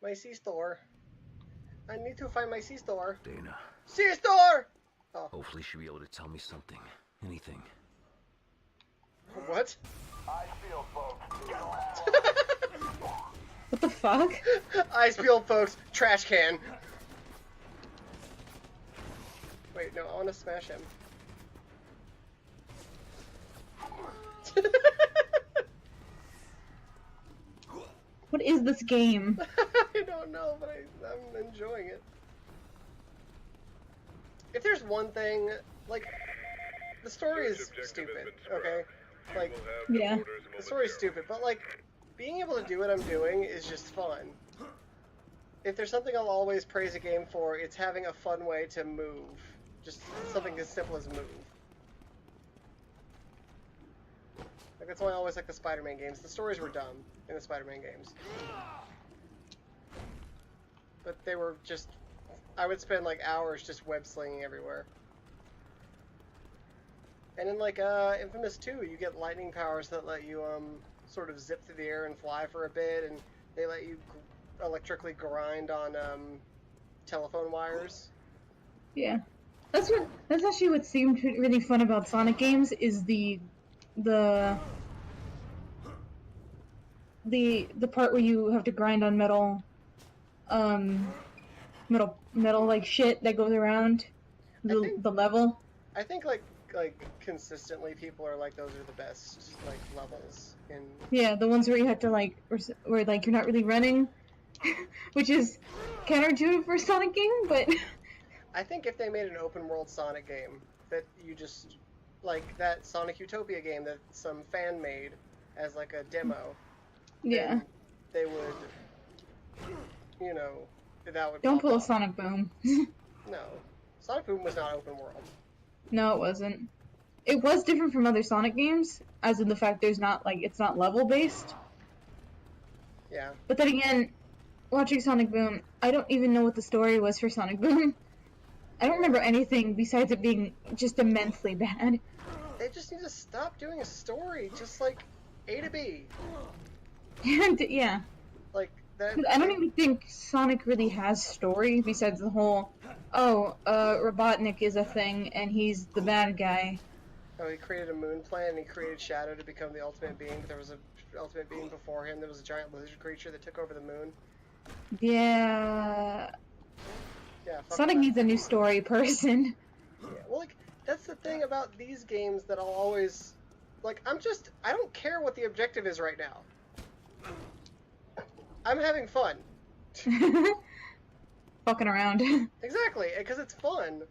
My C-store. I need to find my C-store. Dana. C-store! Oh. Hopefully she'll be able to tell me something. Anything. What? Icefield, folks. What the fuck? Icefield, folks. Trash can. Wait, no, I want to smash him. What is this game? I don't know, but I'm enjoying it. If there's one thing, like, the story is stupid, okay? Like, yeah. The story's stupid, but, like, being able to do what I'm doing is just fun. If there's something I'll always praise a game for, it's having a fun way to move. Just something as simple as move. Like, that's why I always like the Spider-Man games. The stories were dumb in the Spider-Man games. But they were just... I would spend, like, hours just web-slinging everywhere. And in, like, Infamous 2, you get lightning powers that let you, sort of zip through the air and fly for a bit, and they let you electrically grind on, telephone wires. Yeah. That's actually what seemed really fun about Sonic games, is the part where you have to grind on metal like shit that goes around the level. I think like consistently people are like, those are the best like levels in... Yeah, the ones where you have to like where like you're not really running, which is counterintuitive for a Sonic game, but I think if they made an open world Sonic game that you just like that Sonic Utopia game that some fan made as like a demo, yeah, they would, you know, that would... Don't pull a Sonic Boom. No. Sonic Boom was not open world. No, it wasn't. It was different from other Sonic games, as in the fact there's not, like, it's not level based. Yeah. But then again, watching Sonic Boom, I don't even know what the story was for Sonic Boom. I don't remember anything besides it being just immensely bad. They just need to stop doing a story, just like A to B. Yeah. Like that. I don't even think Sonic really has story besides the whole, Robotnik is a thing and he's the bad guy. Oh, he created a moon planet and he created Shadow to become the ultimate being, but there was a ultimate being before him. There was a giant lizard creature that took over the moon. Yeah. Yeah. Sonic needs a new story person. Yeah. Well, like that's the thing about these games that I'll always, like, I don't care what the objective is right now. I'm having fun. Fucking around. Exactly, because it's fun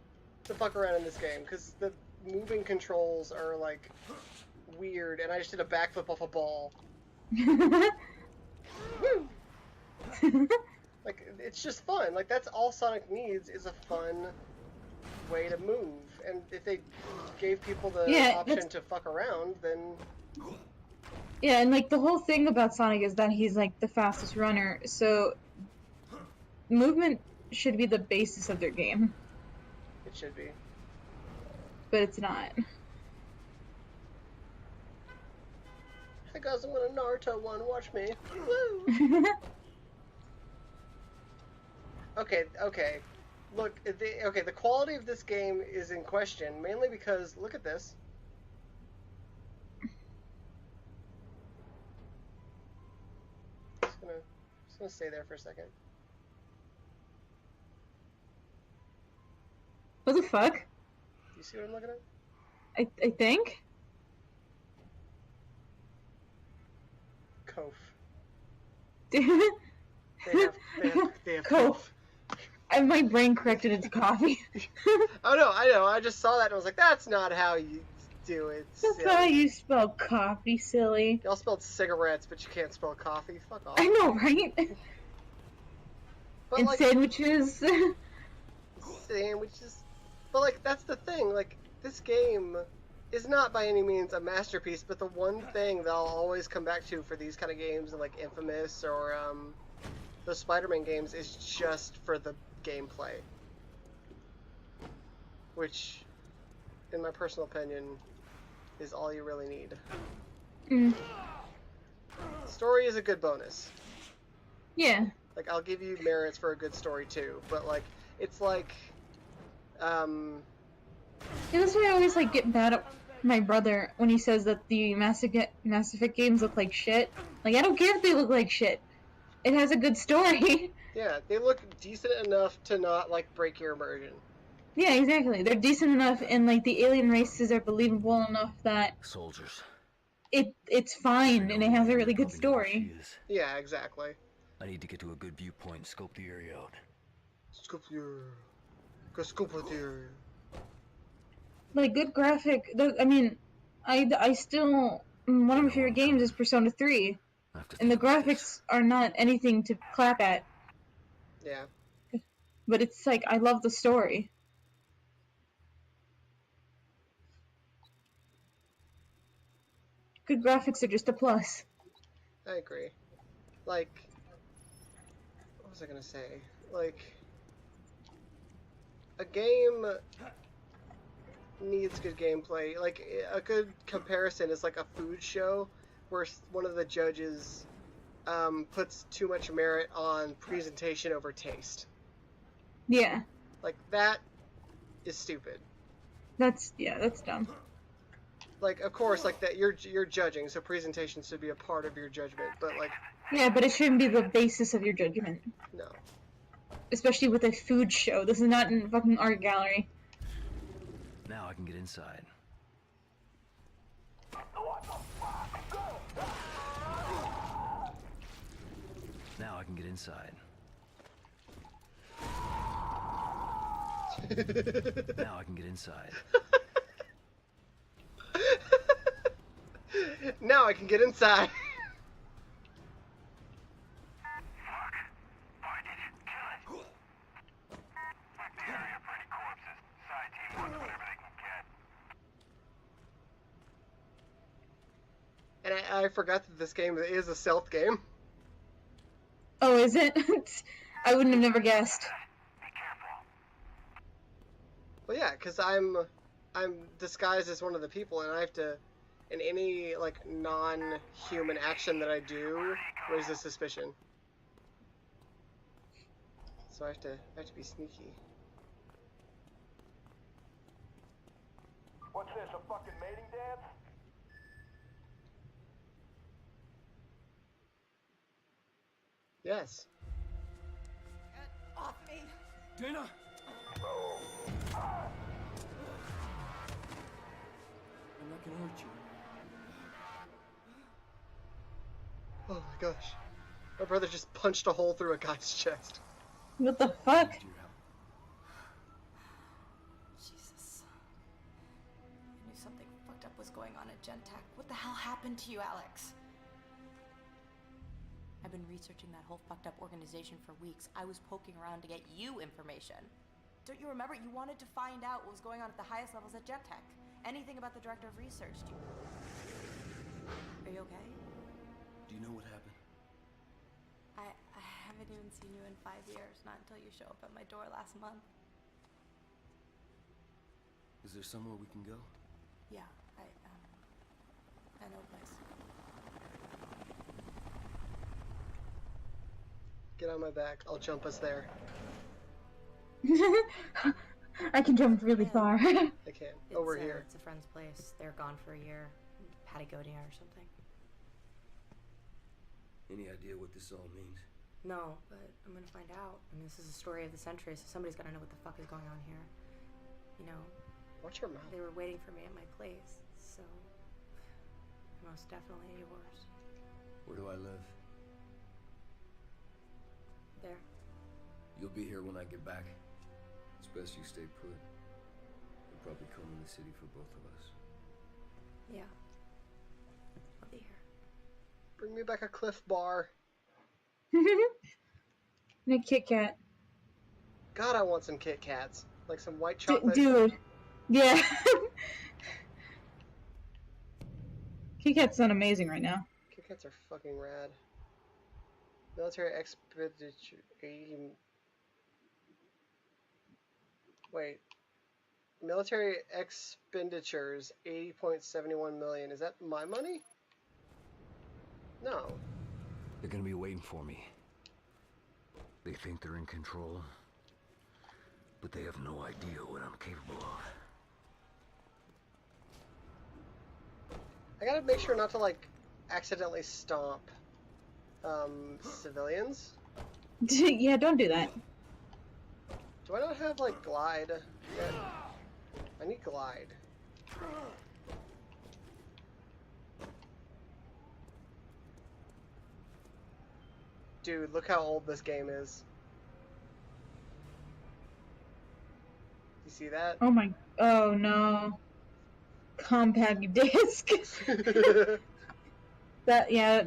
to fuck around in this game, because the moving controls are, like, weird, and I just did a backflip off a ball. Woo! Like, it's just fun. Like, that's all Sonic needs, is a fun way to move. And if they gave people the option to fuck around, then... Yeah, and, like, the whole thing about Sonic is that he's, like, the fastest runner, so movement should be the basis of their game. It should be. But it's not. Hey guys, I'm gonna Naruto one, watch me. Woo! Okay. Look, the quality of this game is in question, mainly because, look at this. Just gonna stay there for a second. What the fuck? Do you see what I'm looking at? I think? Kof. they have Kof. My brain corrected it to coffee. Oh no, I know. I just saw that and I was like, that's not how you do it. That's silly. how you spell coffee, silly. Y'all spelled cigarettes, but you can't spell coffee. Fuck off. I know, right? But and like, sandwiches. Sandwiches. But like, that's the thing. Like, this game is not by any means a masterpiece, but the one thing that I'll always come back to for these kind of games, like Infamous or those Spider-Man games, is just for the gameplay. Which, in my personal opinion, is all you really need. Mm. Story is a good bonus. Yeah. Like, I'll give you merits for a good story too, but like, it's like, Yeah, that's why I always like get mad at my brother when he says that the Mass Effect games look like shit. Like, I don't care if they look like shit. It has a good story. Yeah, they look decent enough to not like break your immersion. Yeah, exactly. They're decent enough, and like the alien races are believable enough that soldiers. It's fine, and it has a really good story. Yeah, exactly. I need to get to a good viewpoint and scope the area out. Scope the area. Go scope the area. Like, good graphic. I mean, I still, one of my favorite games is Persona 3, and the graphics are not anything to clap at. Yeah. But it's like, I love the story. Good graphics are just a plus. I agree. Like, what was I gonna say? Like, a game needs good gameplay. Like, a good comparison is like a food show where one of the judges puts too much merit on presentation over taste. Yeah. Like, that is stupid. That's dumb. Like, of course, like that you're judging, so presentation should be a part of your judgment, but like... Yeah, but it shouldn't be the basis of your judgment. No. Especially with a food show. This is not a fucking art gallery. Now I can get inside. Now I can get inside. Now I can get inside. Now I can get inside. And I forgot that this game is a stealth game. Oh, is it? I wouldn't have never guessed. Well, yeah, because I'm disguised as one of the people, and I have to, in any like non-human action that I do, raise a suspicion. So I have to be sneaky. What's this, a fucking mating dance? Yes. Get off me! Dana! I'm not gonna hurt you. Oh my gosh. My brother just punched a hole through a guy's chest. What the fuck? Jesus. I knew something fucked up was going on at Gentek. What the hell happened to you, Alex? I've been researching that whole fucked up organization for weeks. I was poking around to get you information. Don't you remember? You wanted to find out what was going on at the highest levels at Gentek. Anything about the director of research. Are you okay? Do you know what happened? I haven't even seen you in 5 years, not until you show up at my door last month. Is there somewhere we can go? Yeah, I know a place. Get on my back. I'll jump us there. I can jump really far. I can. Over here. It's a friend's place. They're gone for a year. Patagonia or something. Any idea what this all means? No, but I'm gonna find out. I mean, this is a story of the century, so somebody's gotta know what the fuck is going on here. You know, watch your mouth. They were waiting for me at my place, so most definitely yours. Where do I live? There. You'll be here when I get back. It's best you stay put. We'll probably come in the city for both of us. Yeah. I'll be here. Bring me back a Cliff Bar. And a Kit Kat. God, I want some Kit Kats. Like some white chocolate. Dude. Yeah. Kit Kats sound amazing right now. Kit Kats are fucking rad. Military expedition. Wait. Military expenditures, 80.71 million. Is that my money? No. They're gonna be waiting for me. They think they're in control, but they have no idea what I'm capable of. I gotta make sure not to, like, accidentally stomp, civilians. Yeah, don't do that. Do I not have, like, glide yet? I need glide. Dude, look how old this game is. You see that? Oh my, oh no. Compact disc. That, yeah.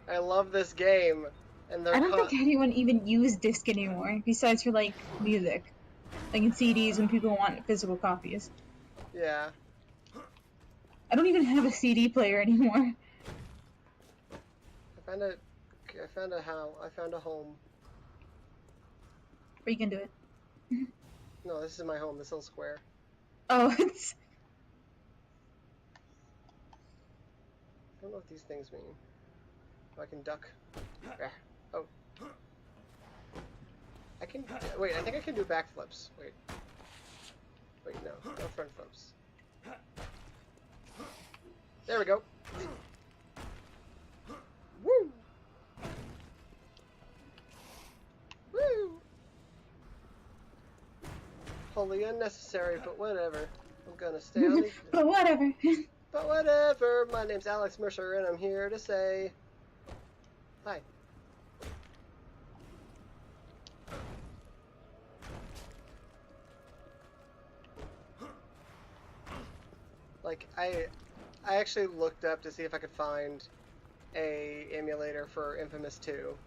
I love this game. And I don't think anyone even use disc anymore, besides for, like, music. Like in CDs when people want physical copies. Yeah. I don't even have a CD player anymore. I found a home. Where you can do it. No, this is my home, this little square. Oh, it's... I don't know what these things mean. Oh, I can duck. Oh. I can... Wait, I think I can do backflips. Wait. Wait, no. No front flips. There we go. Woo! Woo! Wholly unnecessary, but whatever. I'm gonna stay on the... But whatever. But whatever. My name's Alex Mercer, and I'm here to say... Hi. Like, I actually looked up to see if I could find a emulator for Infamous 2.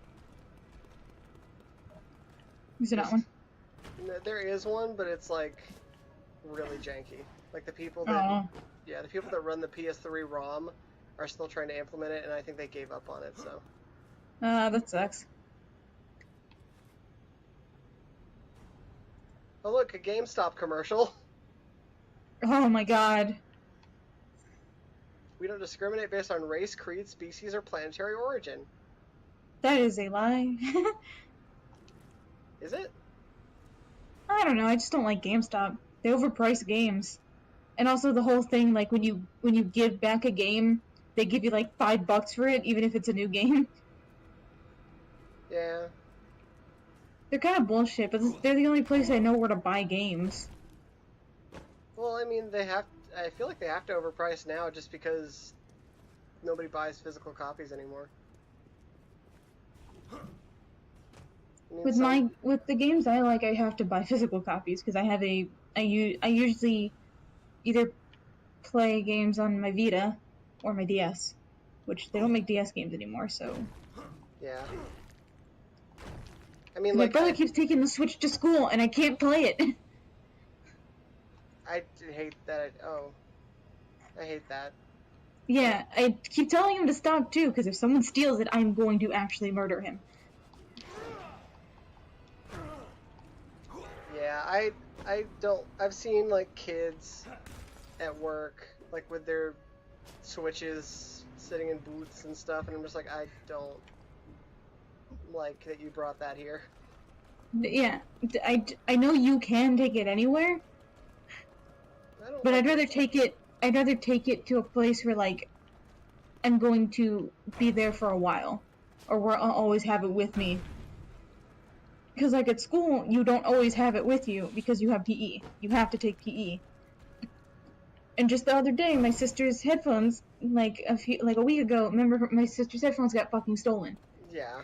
Is there not one? There is one, but it's like really janky. Like the people that, yeah, the people that run the PS3 ROM are still trying to implement it, and I think they gave up on it. So. That sucks. Oh look, a GameStop commercial. Oh my god. We don't discriminate based on race, creed, species, or planetary origin. That is a lie. Is it? I don't know, I just don't like GameStop. They overprice games. And also the whole thing, like, when you give back a game, they give you, like, $5 for it, even if it's a new game. Yeah. They're kind of bullshit, but they're the only place I know where to buy games. Well, I mean, I feel like they have to overprice now just because nobody buys physical copies anymore. I mean, With the games I like, I have to buy physical copies because I usually either play games on my Vita or my DS, which they don't make DS games anymore, so. Yeah. I mean, my brother keeps taking the Switch to school and I can't play it. I hate that. I hate that. Yeah, I keep telling him to stop too, because if someone steals it, I'm going to actually murder him. Yeah, I don't. I've seen like kids at work, like with their Switches sitting in booths and stuff, and I'm just like, I don't like that you brought that here. Yeah, I know you can take it anywhere, but I'd rather take it to a place where, like, I'm going to be there for a while, or where I'll always have it with me. Because, like, at school, you don't always have it with you because you have PE. You have to take PE. And just the other day, my sister's headphones, like a week ago, remember my sister's headphones got fucking stolen. Yeah.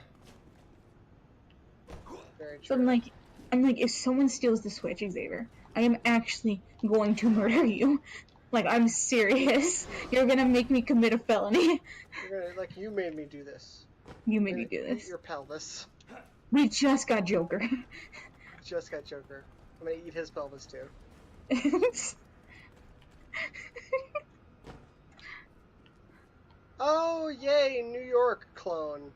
Very true. So I'm like, if someone steals the Switch, Xavier, I am actually going to murder you. Like, I'm serious. You're gonna make me commit a felony. You're gonna, like, you made me do this. You made me do this. Eat your pelvis. We just got Joker. Just got Joker. I'm gonna eat his pelvis too. Oh, yay, New York clone.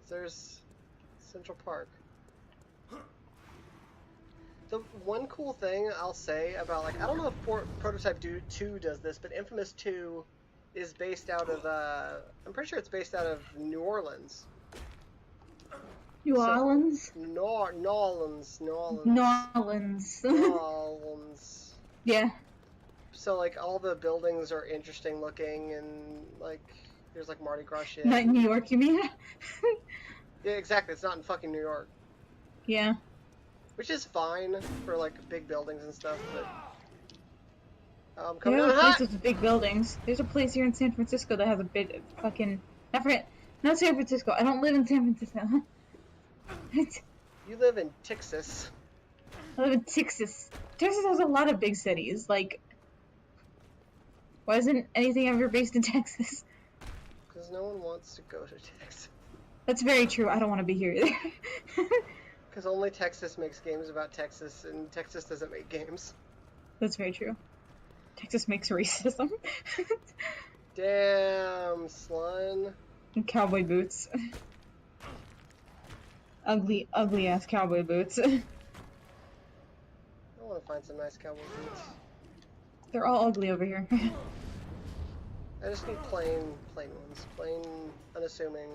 There's Central Park. The one cool thing I'll say about, like, I don't know if Prototype 2 does this, but Infamous 2 is based out of, I'm pretty sure it's based out of New Orleans. New Orleans? New Orleans. Yeah. So, like, all the buildings are interesting looking, and, like, there's, like, Mardi Gras shit. Not in New York, you mean? Yeah, exactly. It's not in fucking New York. Yeah. Which is fine for, like, big buildings and stuff, but... There are places with big buildings. There's a place here in San Francisco that has a big fucking... Not San Francisco. I don't live in San Francisco. You live in Texas. I live in Texas. Texas has a lot of big cities. Like, why isn't anything ever based in Texas? Because no one wants to go to Texas. That's very true. I don't want to be here either. Because only Texas makes games about Texas, and Texas doesn't make games. That's very true. Texas makes racism. Damn, slun. And cowboy boots. Ugly ass cowboy boots. I want to find some nice cowboy boots. They're all ugly over here. I just need plain ones. Plain, unassuming.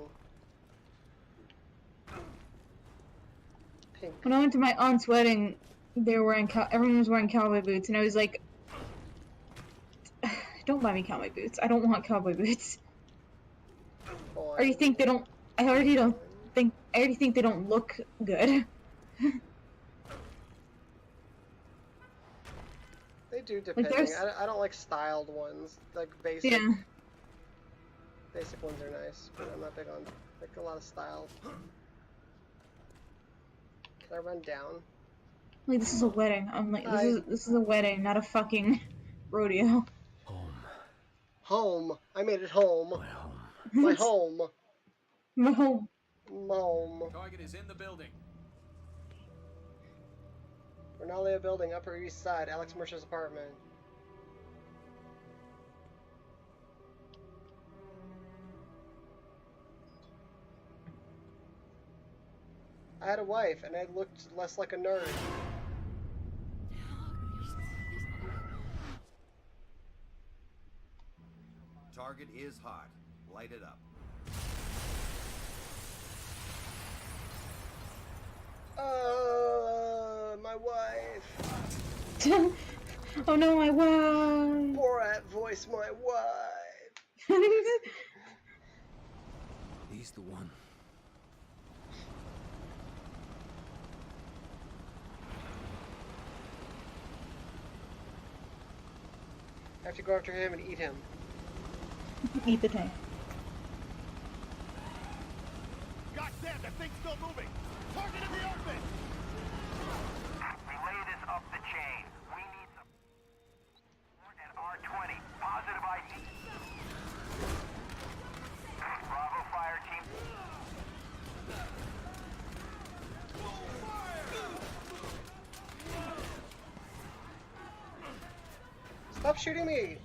Pink. When I went to my aunt's wedding, they were wearing everyone was wearing cowboy boots, and I was like, "Don't buy me cowboy boots. I don't want cowboy boots." I already think they don't. I already think they don't look good. They do, depending. Like I don't like styled ones. Like basic. Yeah. Basic ones are nice, but I'm not big on like a lot of style. Can I run down? Like, this is a wedding. I'm like, this is a wedding, not a fucking rodeo. Home. I made it home. My home. My home. My home. Target is in the building. Renalia Building, Upper East Side, Alex Mercer's apartment. I had a wife, and I looked less like a nerd. Target is hot. Light it up. My wife. Oh no, my wife. Borat voice, my wife. He's the one. I have to go after him and eat him. Eat the tank. God damn, that thing's still moving! Target in the open! Relay this up the chain. We need some support at R20. Positive ID. Bravo fire team. Stop shooting me!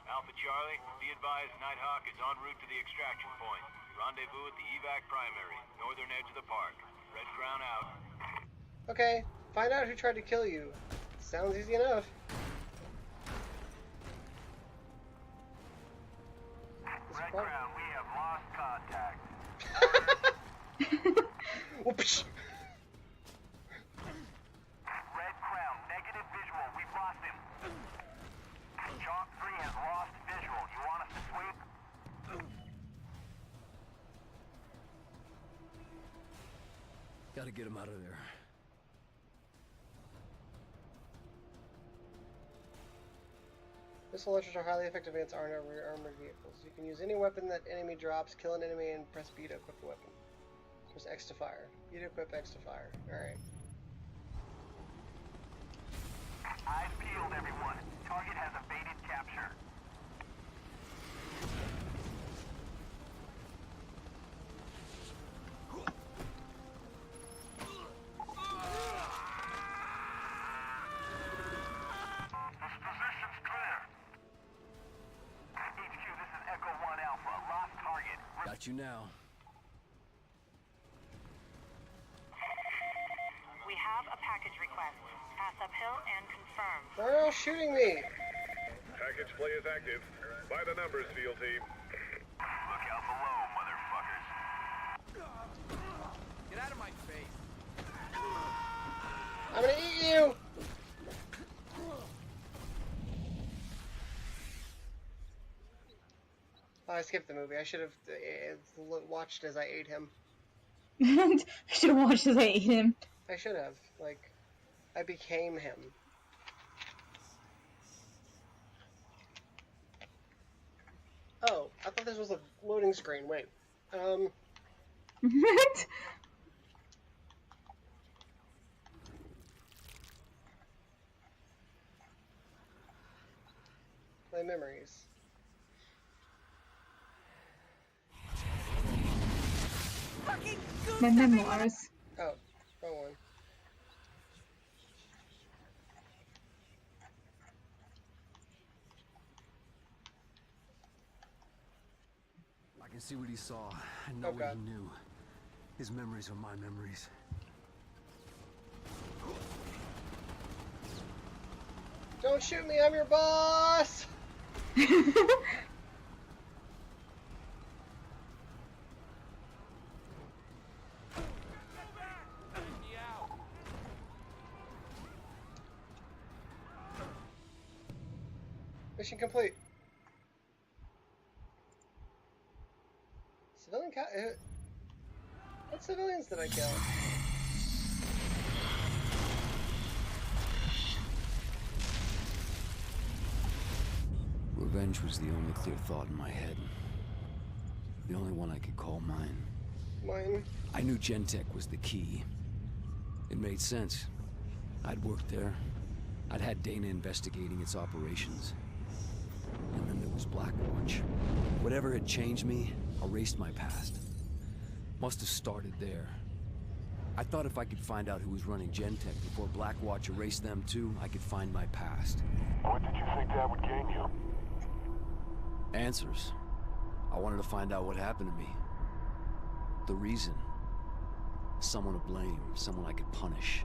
Alpha Charlie, be advised Nighthawk is en route to the extraction point. Rendezvous at the evac primary, northern edge of the park. Red Crown out. Okay, find out who tried to kill you. Sounds easy enough. Red Crown, we have lost contact. Whoops. Red Crown, negative visual. We've lost him. Chalk 3 has lost visual. You want us to sweep? Gotta get him out of there. Missile launchers are highly effective against armored vehicles. You can use any weapon that enemy drops, kill an enemy, and press B to equip the weapon. Press X to fire. B to equip, X to fire. Alright. Eyes peeled, everyone. Target has evaded capture. This position's clear. HQ, this is Echo 1 Alpha. Lost target. got you now. We have a package request. Pass uphill and confirm. They're all shooting me. Package play is active. By the numbers, field team. Look out below, motherfuckers. Get out of my face. I'm gonna eat you. Oh, I skipped the movie. I should have watched as I ate him. I should have watched as I ate him. I should have. Like, I became him. Oh, I thought this was a loading screen. Wait. What? My memories. My memoirs. Oh, wrong one. I can see what he saw. I know what he knew. His memories are my memories. Don't shoot me, I'm your boss! Mission complete. Civilian what civilians did I kill? Revenge was the only clear thought in my head. The only one I could call mine. Mine? I knew Gentek was the key. It made sense. I'd worked there. I'd had Dana investigating its operations. And then there was Blackwatch. Whatever had changed me, erased my past. Must have started there. I thought if I could find out who was running Gentek before Blackwatch erased them too, I could find my past. What did you think that would gain you? Answers. I wanted to find out what happened to me. The reason. Someone to blame, someone I could punish.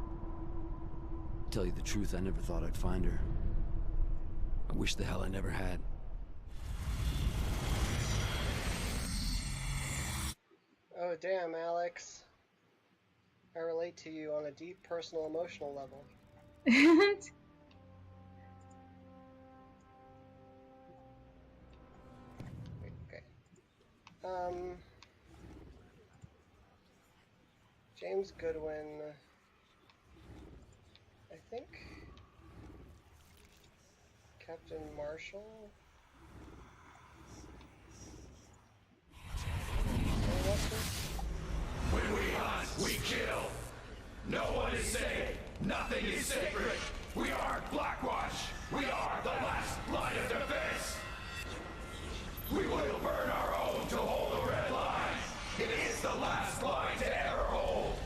To tell you the truth, I never thought I'd find her. I wish the hell I never had. Oh damn, Alex. I relate to you on a deep personal emotional level. Okay. James Goodwin. I think Captain Marshall. When we hunt, we kill. No one is safe. Nothing is sacred. We are Blackwatch. We are the last line of defense. We will burn our own to hold the red line. It is the last line to ever hold.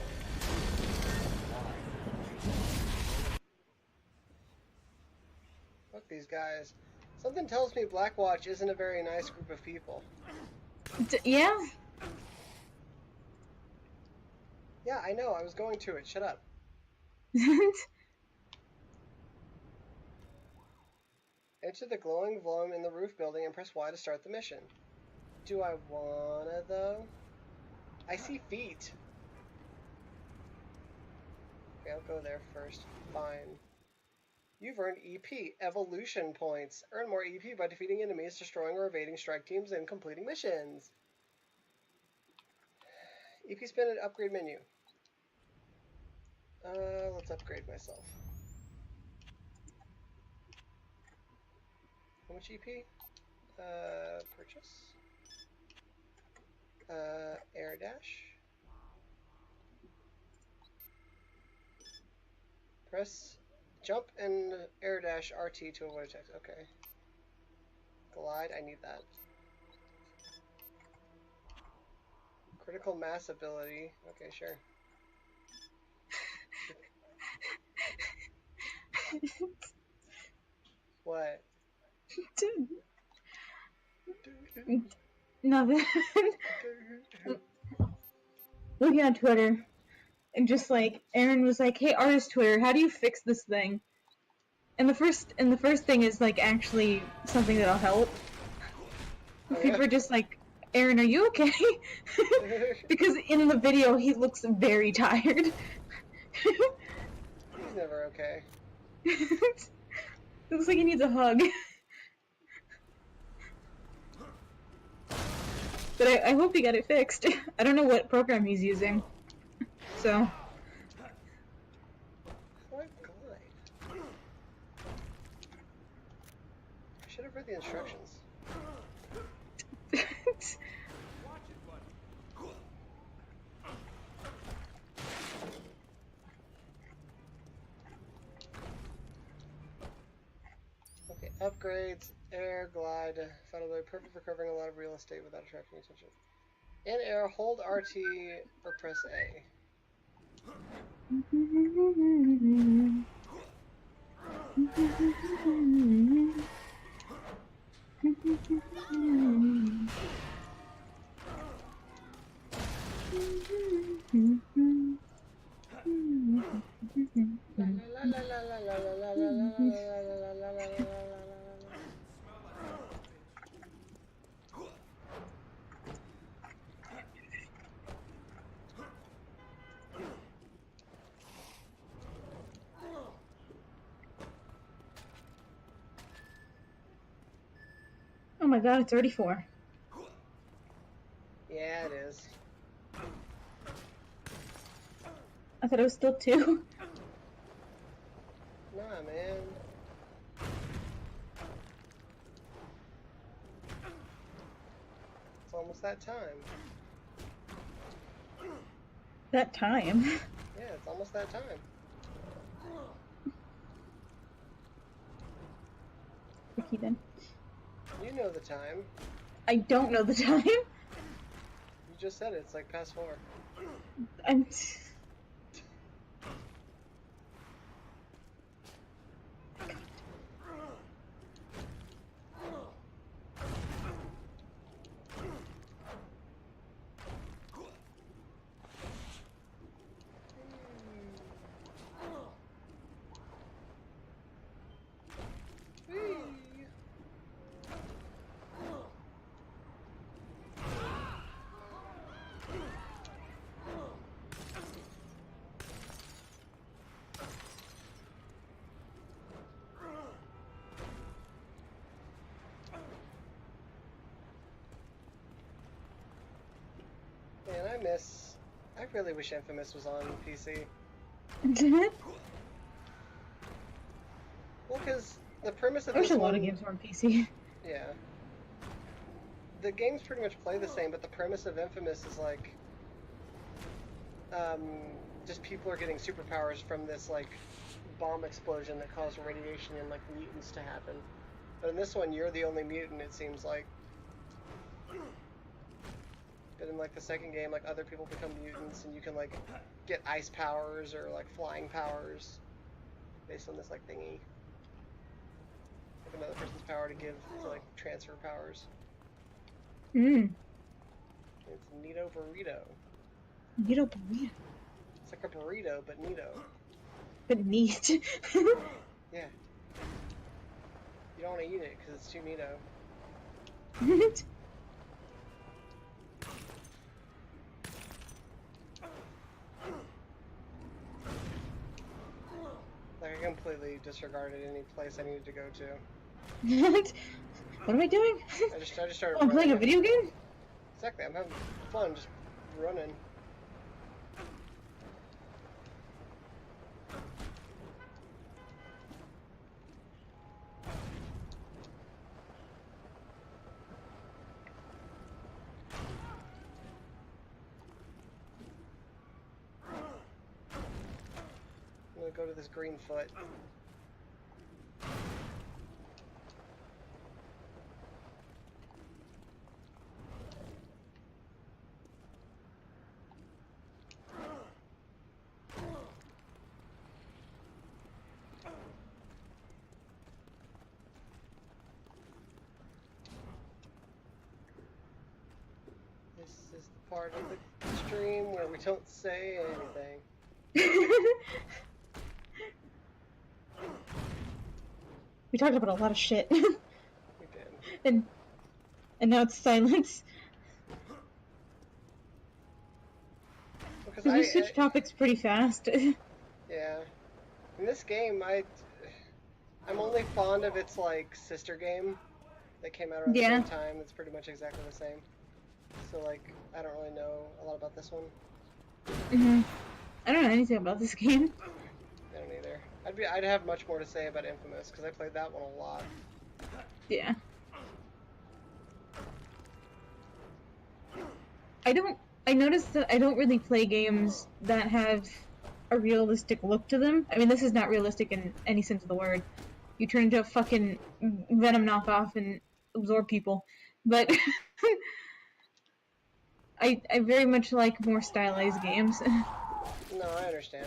Fuck these guys. Something tells me Blackwatch isn't a very nice group of people. Yeah? Yeah, I know. I was going to it. Shut up. Enter the glowing volume in the roof building and press Y to start the mission. Do I wanna, though? I see feet. Okay, I'll go there first. Fine. You've earned EP, Evolution Points. Earn more EP by defeating enemies, destroying or evading strike teams, and completing missions. EP spin and upgrade menu. Let's upgrade myself. How much EP? Purchase. Air dash. Press jump and air dash RT to avoid attacks. Okay. Glide, I need that. Critical mass ability. Okay, sure. What? Nothing. Looking on Twitter, and just like Aaron was like, "Hey, artist Twitter, how do you fix this thing?" And the first thing is like actually something that'll help. People are just like, "Aaron, are you okay?" Because in the video he looks very tired. He's never okay. It looks like he needs a hug. But I hope he got it fixed. I don't know what program he's using. So. What glide? I should have read the instructions. Okay, upgrades, air, glide, finally perfect for covering a lot of real estate without attracting attention. In air, hold RT or press A. Oh my god, it's already 4. Yeah, it is. I thought it was still 2. Nah, man. It's almost that time. That time? Yeah, it's almost that time. Okay then. You know the time. I don't know the time. You just said it. It's like past 4. I'm... Man, I really wish Infamous was on PC. Well, because the premise of There's a lot of games on PC. Yeah. The games pretty much play the same, but the premise of Infamous is like, just people are getting superpowers from this, like, bomb explosion that caused radiation and, like, mutants to happen. But in this one, you're the only mutant, it seems like. But in, like, the second game, like, other people become mutants, and you can, like, get ice powers or, like, flying powers based on this, like, thingy. Like another person's power to give to, like, transfer powers. It's Neato Burrito. Neato Burrito? It's like a burrito, but neato. But neat. Yeah. You don't want to eat it, because it's too neato. Like, I completely disregarded any place I needed to go to. What am I doing? I just started I'm playing a video game? Exactly, I'm having fun just running. I'm gonna go to this green foot. This is the part of the stream where we don't say anything. We talked about a lot of shit. We did. And now it's silence. Because we switch topics pretty fast. Yeah. In this game, I'm only fond of its, like, sister game that came out around the same time. It's pretty much exactly the same. So, like, I don't really know a lot about this one. I don't know anything about this game. I don't either. I'd have much more to say about Infamous, because I played that one a lot. Yeah. I noticed that I don't really play games that have a realistic look to them. I mean, this is not realistic in any sense of the word. You turn into a fucking Venom knockoff and absorb people. But I very much like more stylized games. No, I understand.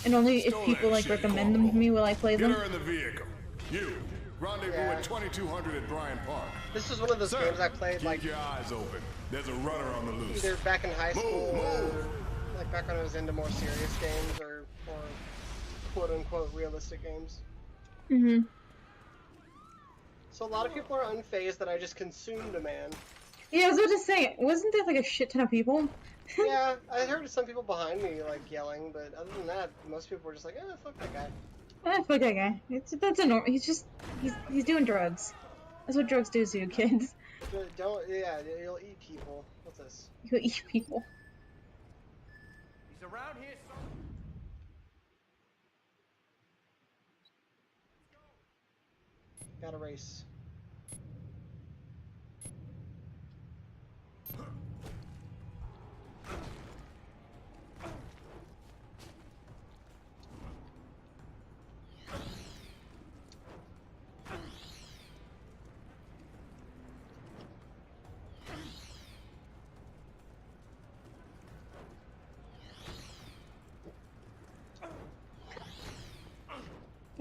And only if people like recommend them to me will I play them. Get her in the vehicle. You. Rendezvous at 2200 at Bryant Park. This was one of those games I played like. Keep your eyes open. There's a runner on the loose. Either back in high school or like back when I was into more serious games or quote unquote realistic games. So a lot of people are unfazed that I just consumed a man. Yeah, I was about to say, wasn't there like a shit ton of people? Yeah, I heard some people behind me like yelling, but other than that, most people were just like, "Eh, fuck that guy." Fuck that guy. That's a normal. He's doing drugs. That's what drugs do to you kids. You'll eat people. What's this? You'll eat people. He's around here. Gotta race.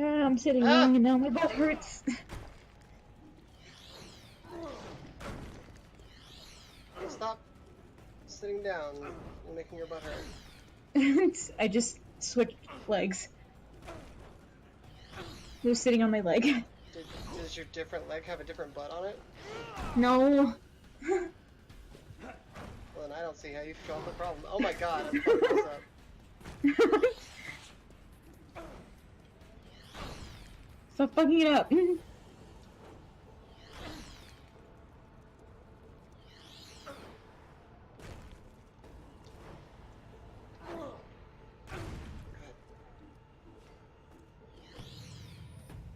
I'm sitting long and now my butt hurts. Stop sitting down and making your butt hurt. I just switched legs. Who's sitting on my leg? Does your different leg have a different butt on it? No. Well, then I don't see how you solve the problem. Oh my god, I'm fucking this up. Stop fucking it up.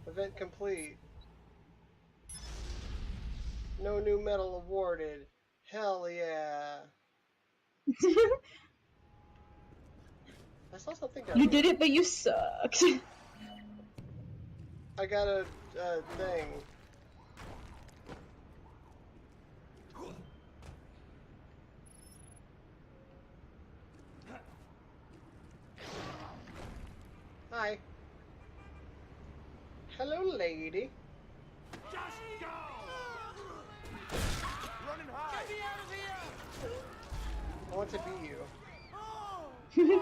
Event complete. No new medal awarded. Hell yeah. I saw something down You here. did it, but you sucked. I got a thing. Hi. Hello, lady. Just go! Running high! Get me out of here! I want to be you.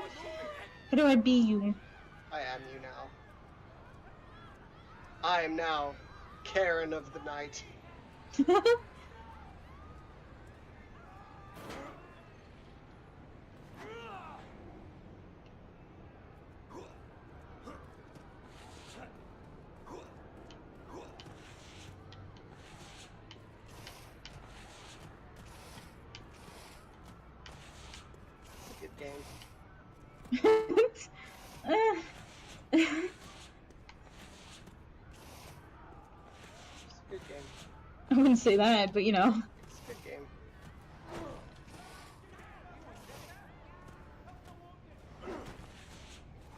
How do I be you? I am you now. I am now Karen of the night. Good game. Good game. I wouldn't say that, but you know. It's a good game.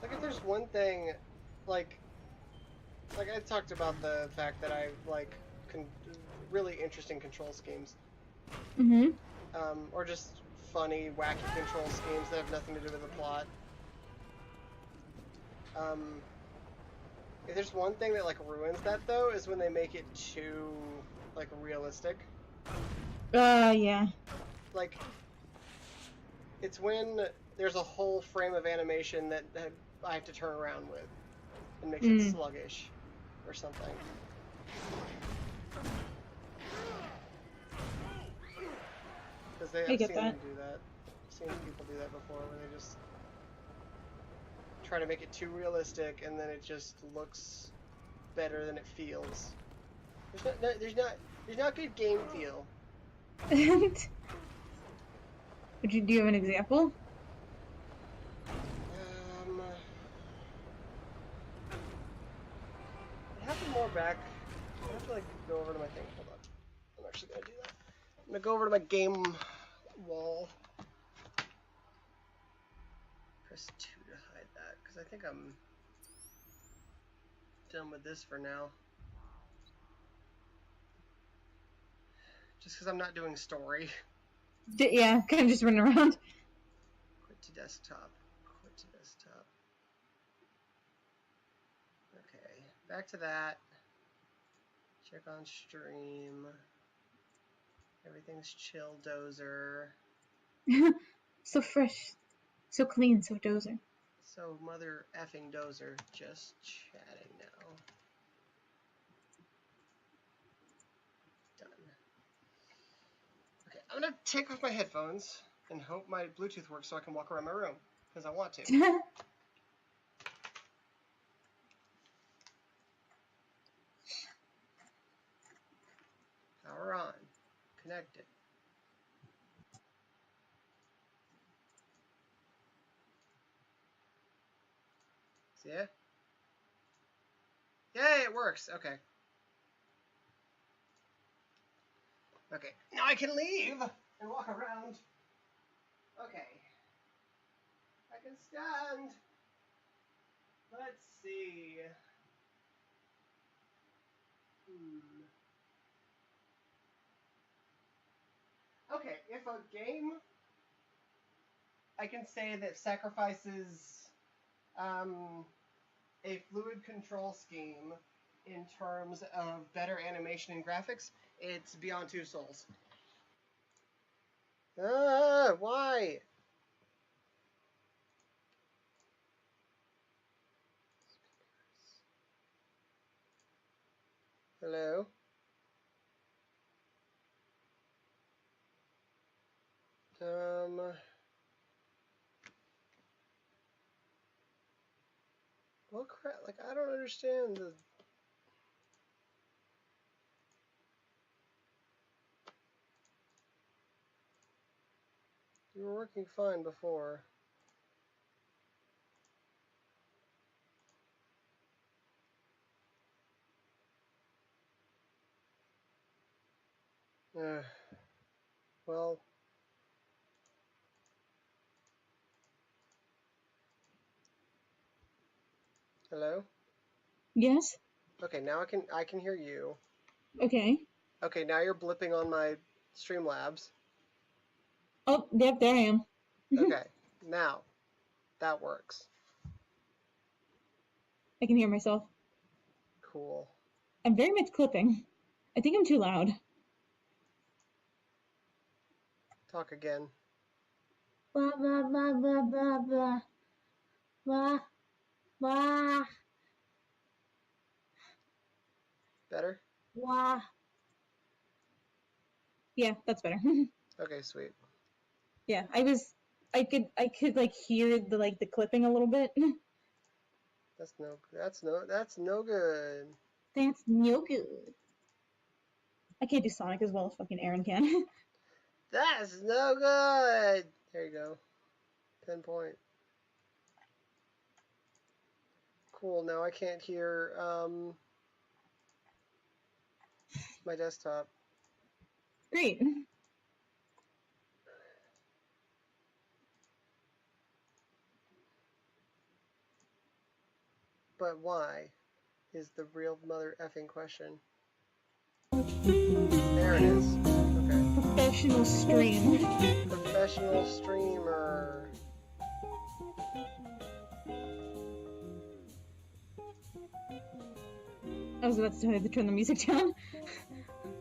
Like, if there's one thing, like I talked about the fact that I like really interesting control schemes. Or just funny, wacky control schemes that have nothing to do with the plot. If there's one thing that like ruins that though, is when they make it too like realistic. Yeah. Like, it's when there's a whole frame of animation that I have to turn around with, and makes it sluggish, or something. Because I've seen them do that. I've seen people do that before, where they just try to make it too realistic, and then it just looks better than it feels. There's not good game feel. Do you have an example? I have more back. I have to like go over to my thing. Hold on. I'm actually gonna do that. I'm gonna go over to my game wall. Press 2 to hide that, because I think I'm done with this for now. Just because I'm not doing story. Yeah, kind of just running around. Quit to desktop. Quit to desktop. Okay, back to that. Check on stream. Everything's chill, Dozer. So fresh. So clean, so Dozer. So mother effing Dozer. Just chatting now. Done. Okay, I'm gonna take off my headphones and hope my Bluetooth works so I can walk around my room. Because I want to. Power on. Connected. See ya? Yay, it works. Okay. Okay, now I can leave and walk around. Okay. I can stand. Let's see. Okay, if a game I can say that sacrifices a fluid control scheme in terms of better animation and graphics, it's Beyond Two Souls. Why? Hello? Well, crap, like, I don't understand the... You were working fine before. Well... Hello? Yes? Okay, now I can hear you. Okay. Okay, now you're blipping on my Streamlabs. Oh, yep, there I am. Okay, now that works. I can hear myself. Cool. I'm very much clipping. I think I'm too loud. Talk again. Blah, blah, blah, blah, blah, blah. Blah, blah. Better? Blah. Yeah, that's better. Okay, sweet. Yeah, I could like hear the clipping a little bit. That's no good. That's no good. I can't do Sonic as well as fucking Aaron can. That's no good. There you go. 10 point. Cool, now I can't hear my desktop. Great. But why is the real mother effing question. There it is. Okay. Professional stream. Professional streamer. I was about to tell you to turn the music down.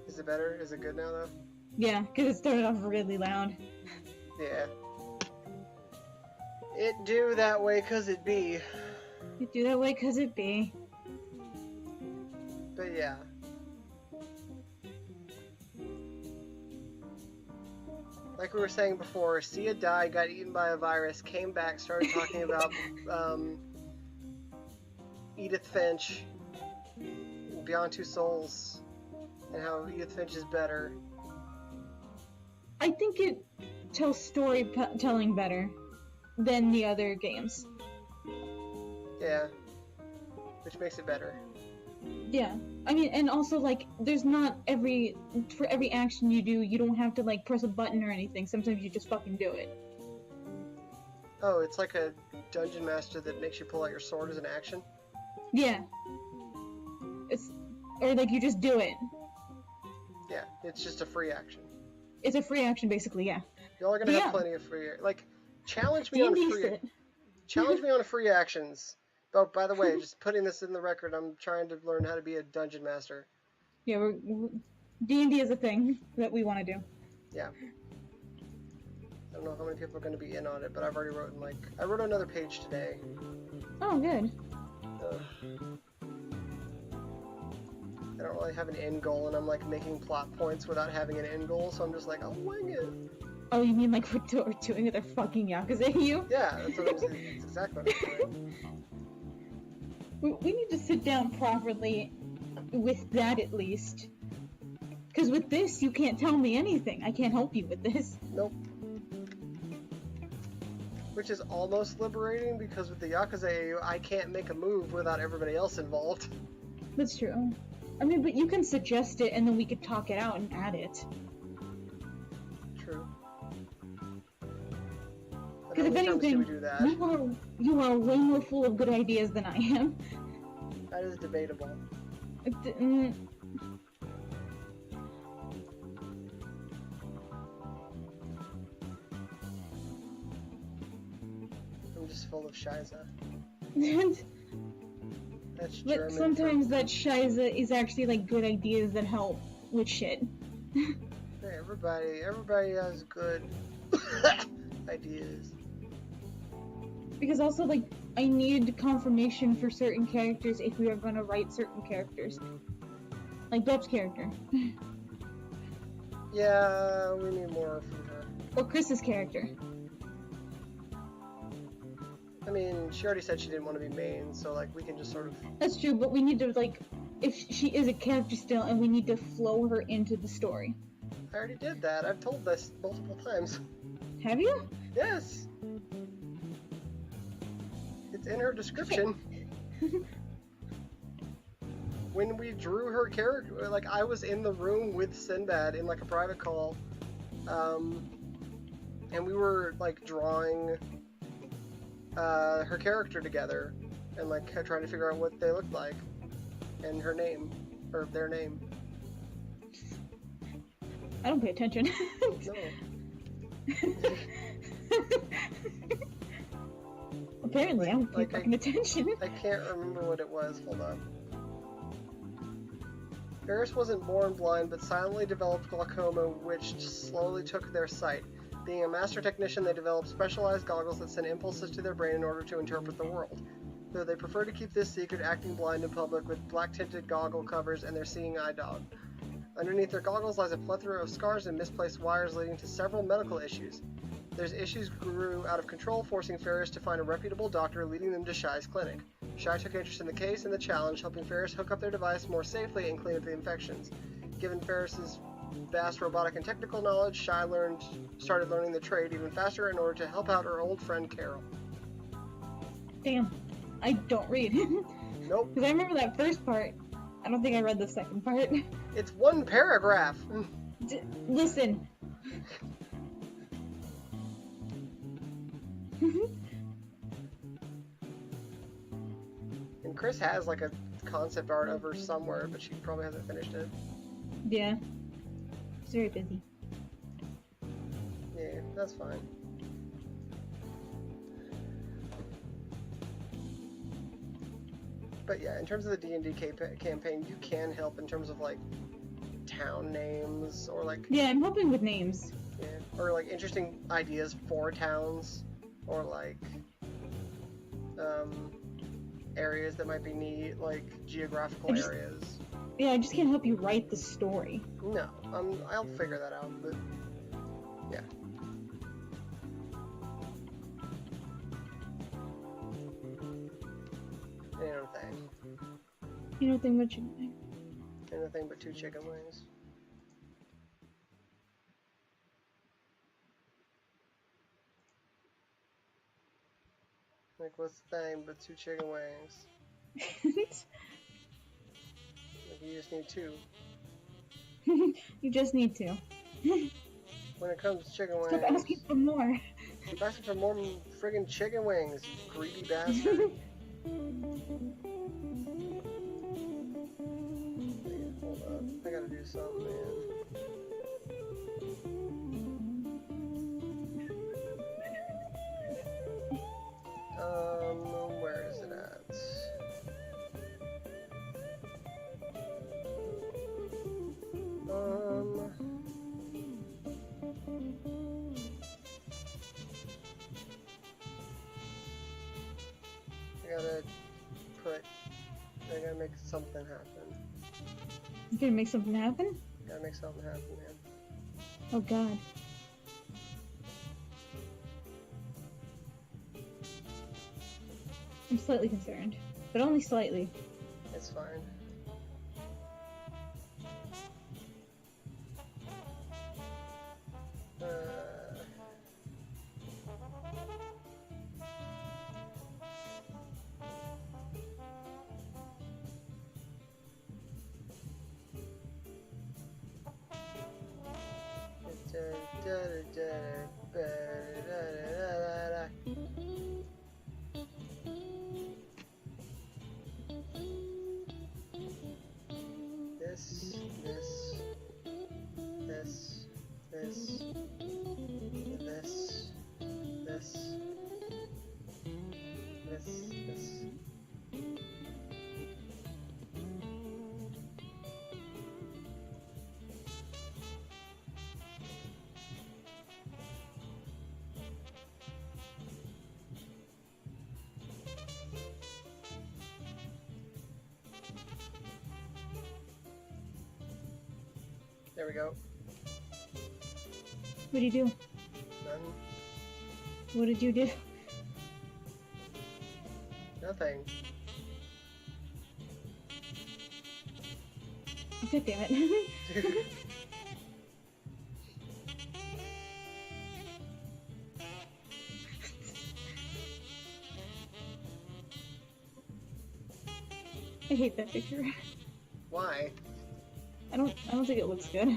Is it better? Is it good now, though? Yeah, because it started off really loud. Yeah. It do that way 'cause it be. It do that way 'cause it be. But yeah. Like we were saying before, Sia died, got eaten by a virus, came back, started talking about Edith Finch, Beyond Two Souls, and how Edith Finch is better. I think it tells storytelling better than the other games. Yeah. Which makes it better. Yeah. I mean, and also, like, there's not for every action you do, you don't have to, like, press a button or anything. Sometimes you just fucking do it. Oh, it's like a dungeon master that makes you pull out your sword as an action? Yeah. Or, like, you just do it. Yeah, it's just a free action. It's a free action, basically, yeah. Y'all are gonna have plenty of free... Like, challenge me on free actions. Oh, by the way, just putting this in the record, I'm trying to learn how to be a dungeon master. Yeah, D&D is a thing that we want to do. Yeah. I don't know how many people are going to be in on it, but I've already written, I wrote another page today. Oh, good. I don't really have an end goal, and I'm, making plot points without having an end goal, so I'm just I'll wing it. Oh, you mean we're doing it? They're fucking Yakuza you? Yeah, that's exactly what I'm doing. We need to sit down properly with that, at least. Because with this, you can't tell me anything. I can't help you with this. Nope. Which is almost liberating, because with the Yakuza AU, I can't make a move without everybody else involved. That's true. I mean, but you can suggest it, and then we could talk it out and add it. True. Because if anything, you are way more full of good ideas than I am. That is debatable. I'm just full of Shiza. That's German. But sometimes that Shiza is actually good ideas that help with shit. Hey, everybody has good ideas. Because also, I need confirmation for certain characters if we are going to write certain characters. Like Beb's character. Yeah, we need more from her. Or Chris's character. I mean, she already said she didn't want to be main, so, we can just sort of... That's true, but we need to, if she is a character still, and we need to flow her into the story. I already did that. I've told this multiple times. Have you? Yes! It's in her description. When we drew her character, I was in the room with Sinbad in, a private call, and we were, drawing her character together, and, trying to figure out what they looked like, and her name, or their name. I don't pay attention. No. Apparently, I don't pay fucking attention. I can't remember what it was. Hold on. Ferris wasn't born blind, but silently developed glaucoma, which slowly took their sight. Being a master technician, they developed specialized goggles that send impulses to their brain in order to interpret the world. Though they prefer to keep this secret, acting blind in public with black-tinted goggle covers and their seeing eye dog. Underneath their goggles lies a plethora of scars and misplaced wires leading to several medical issues. Their issues grew out of control, forcing Ferris to find a reputable doctor, leading them to Shy's clinic. Shy took interest in the case and the challenge, helping Ferris hook up their device more safely and clean up the infections. Given Ferris's vast robotic and technical knowledge, Shy started learning the trade even faster in order to help out her old friend Carol. Damn, I don't read. Nope. Because I remember that first part. I don't think I read the second part. It's one paragraph. Listen. And Chris has a concept art of her somewhere, but she probably hasn't finished it. Yeah. She's very busy. Yeah, that's fine. But yeah, in terms of the D&D campaign, you can help in terms of like town names or like. Yeah, I'm helping with names. Yeah, or like interesting ideas for towns, or like areas that might be neat, like geographical areas. Yeah, I just can't help you write the story. No, I'll figure that out, but yeah. Anything. You don't think much of anything. Anything but 2 chicken wings. Like, what's the thing but 2 chicken wings? Like, you just need 2. You just need to. When it comes to chicken wings. Stop asking for more. Stop asking for more friggin' chicken wings, you greedy bastard. Hold up. I gotta do something, man. Where is it at? I gotta make something happen. You gonna make something happen? Gotta make something happen, man. Oh god. I'm slightly concerned, but only slightly. It's fine. There we go. What do you do? Nothing. What did you do? Nothing. God damn it. I hate that picture. Why? I don't think it looks good.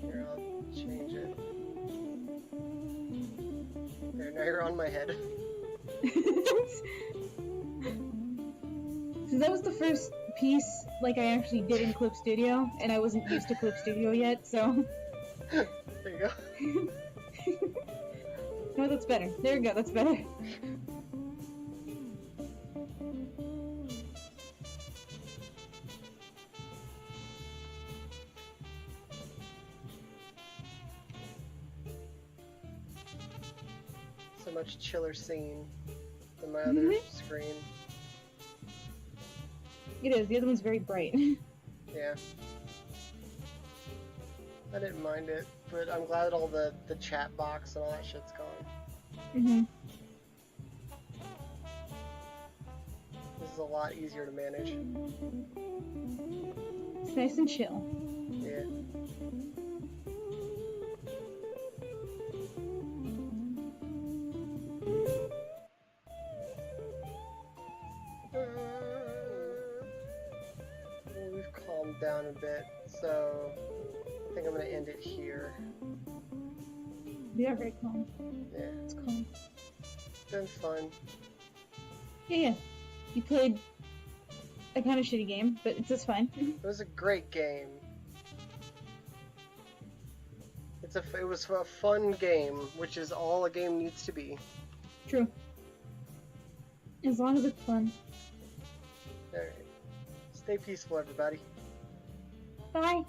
Here, I'll change it. There, now you're on my head. So that was the first piece, like, I actually did in Clip Studio, and I wasn't used to Clip Studio yet, so... There you go. No, that's better. There we go, that's better. So much chiller scene than my other screen. It is. The other one's very bright. Yeah. I didn't mind it, but I'm glad all the chat box and all that shit's gone. This is a lot easier to manage. It's nice and chill. Yeah. We've calmed down a bit, so I think I'm gonna end it here. We are very calm. Yeah. It's calm. It's been fun. Yeah. You played a kind of shitty game, but it's just fine. It was a great game. It was a fun game, which is all a game needs to be. True. As long as it's fun. Alright. Stay peaceful, everybody. Bye.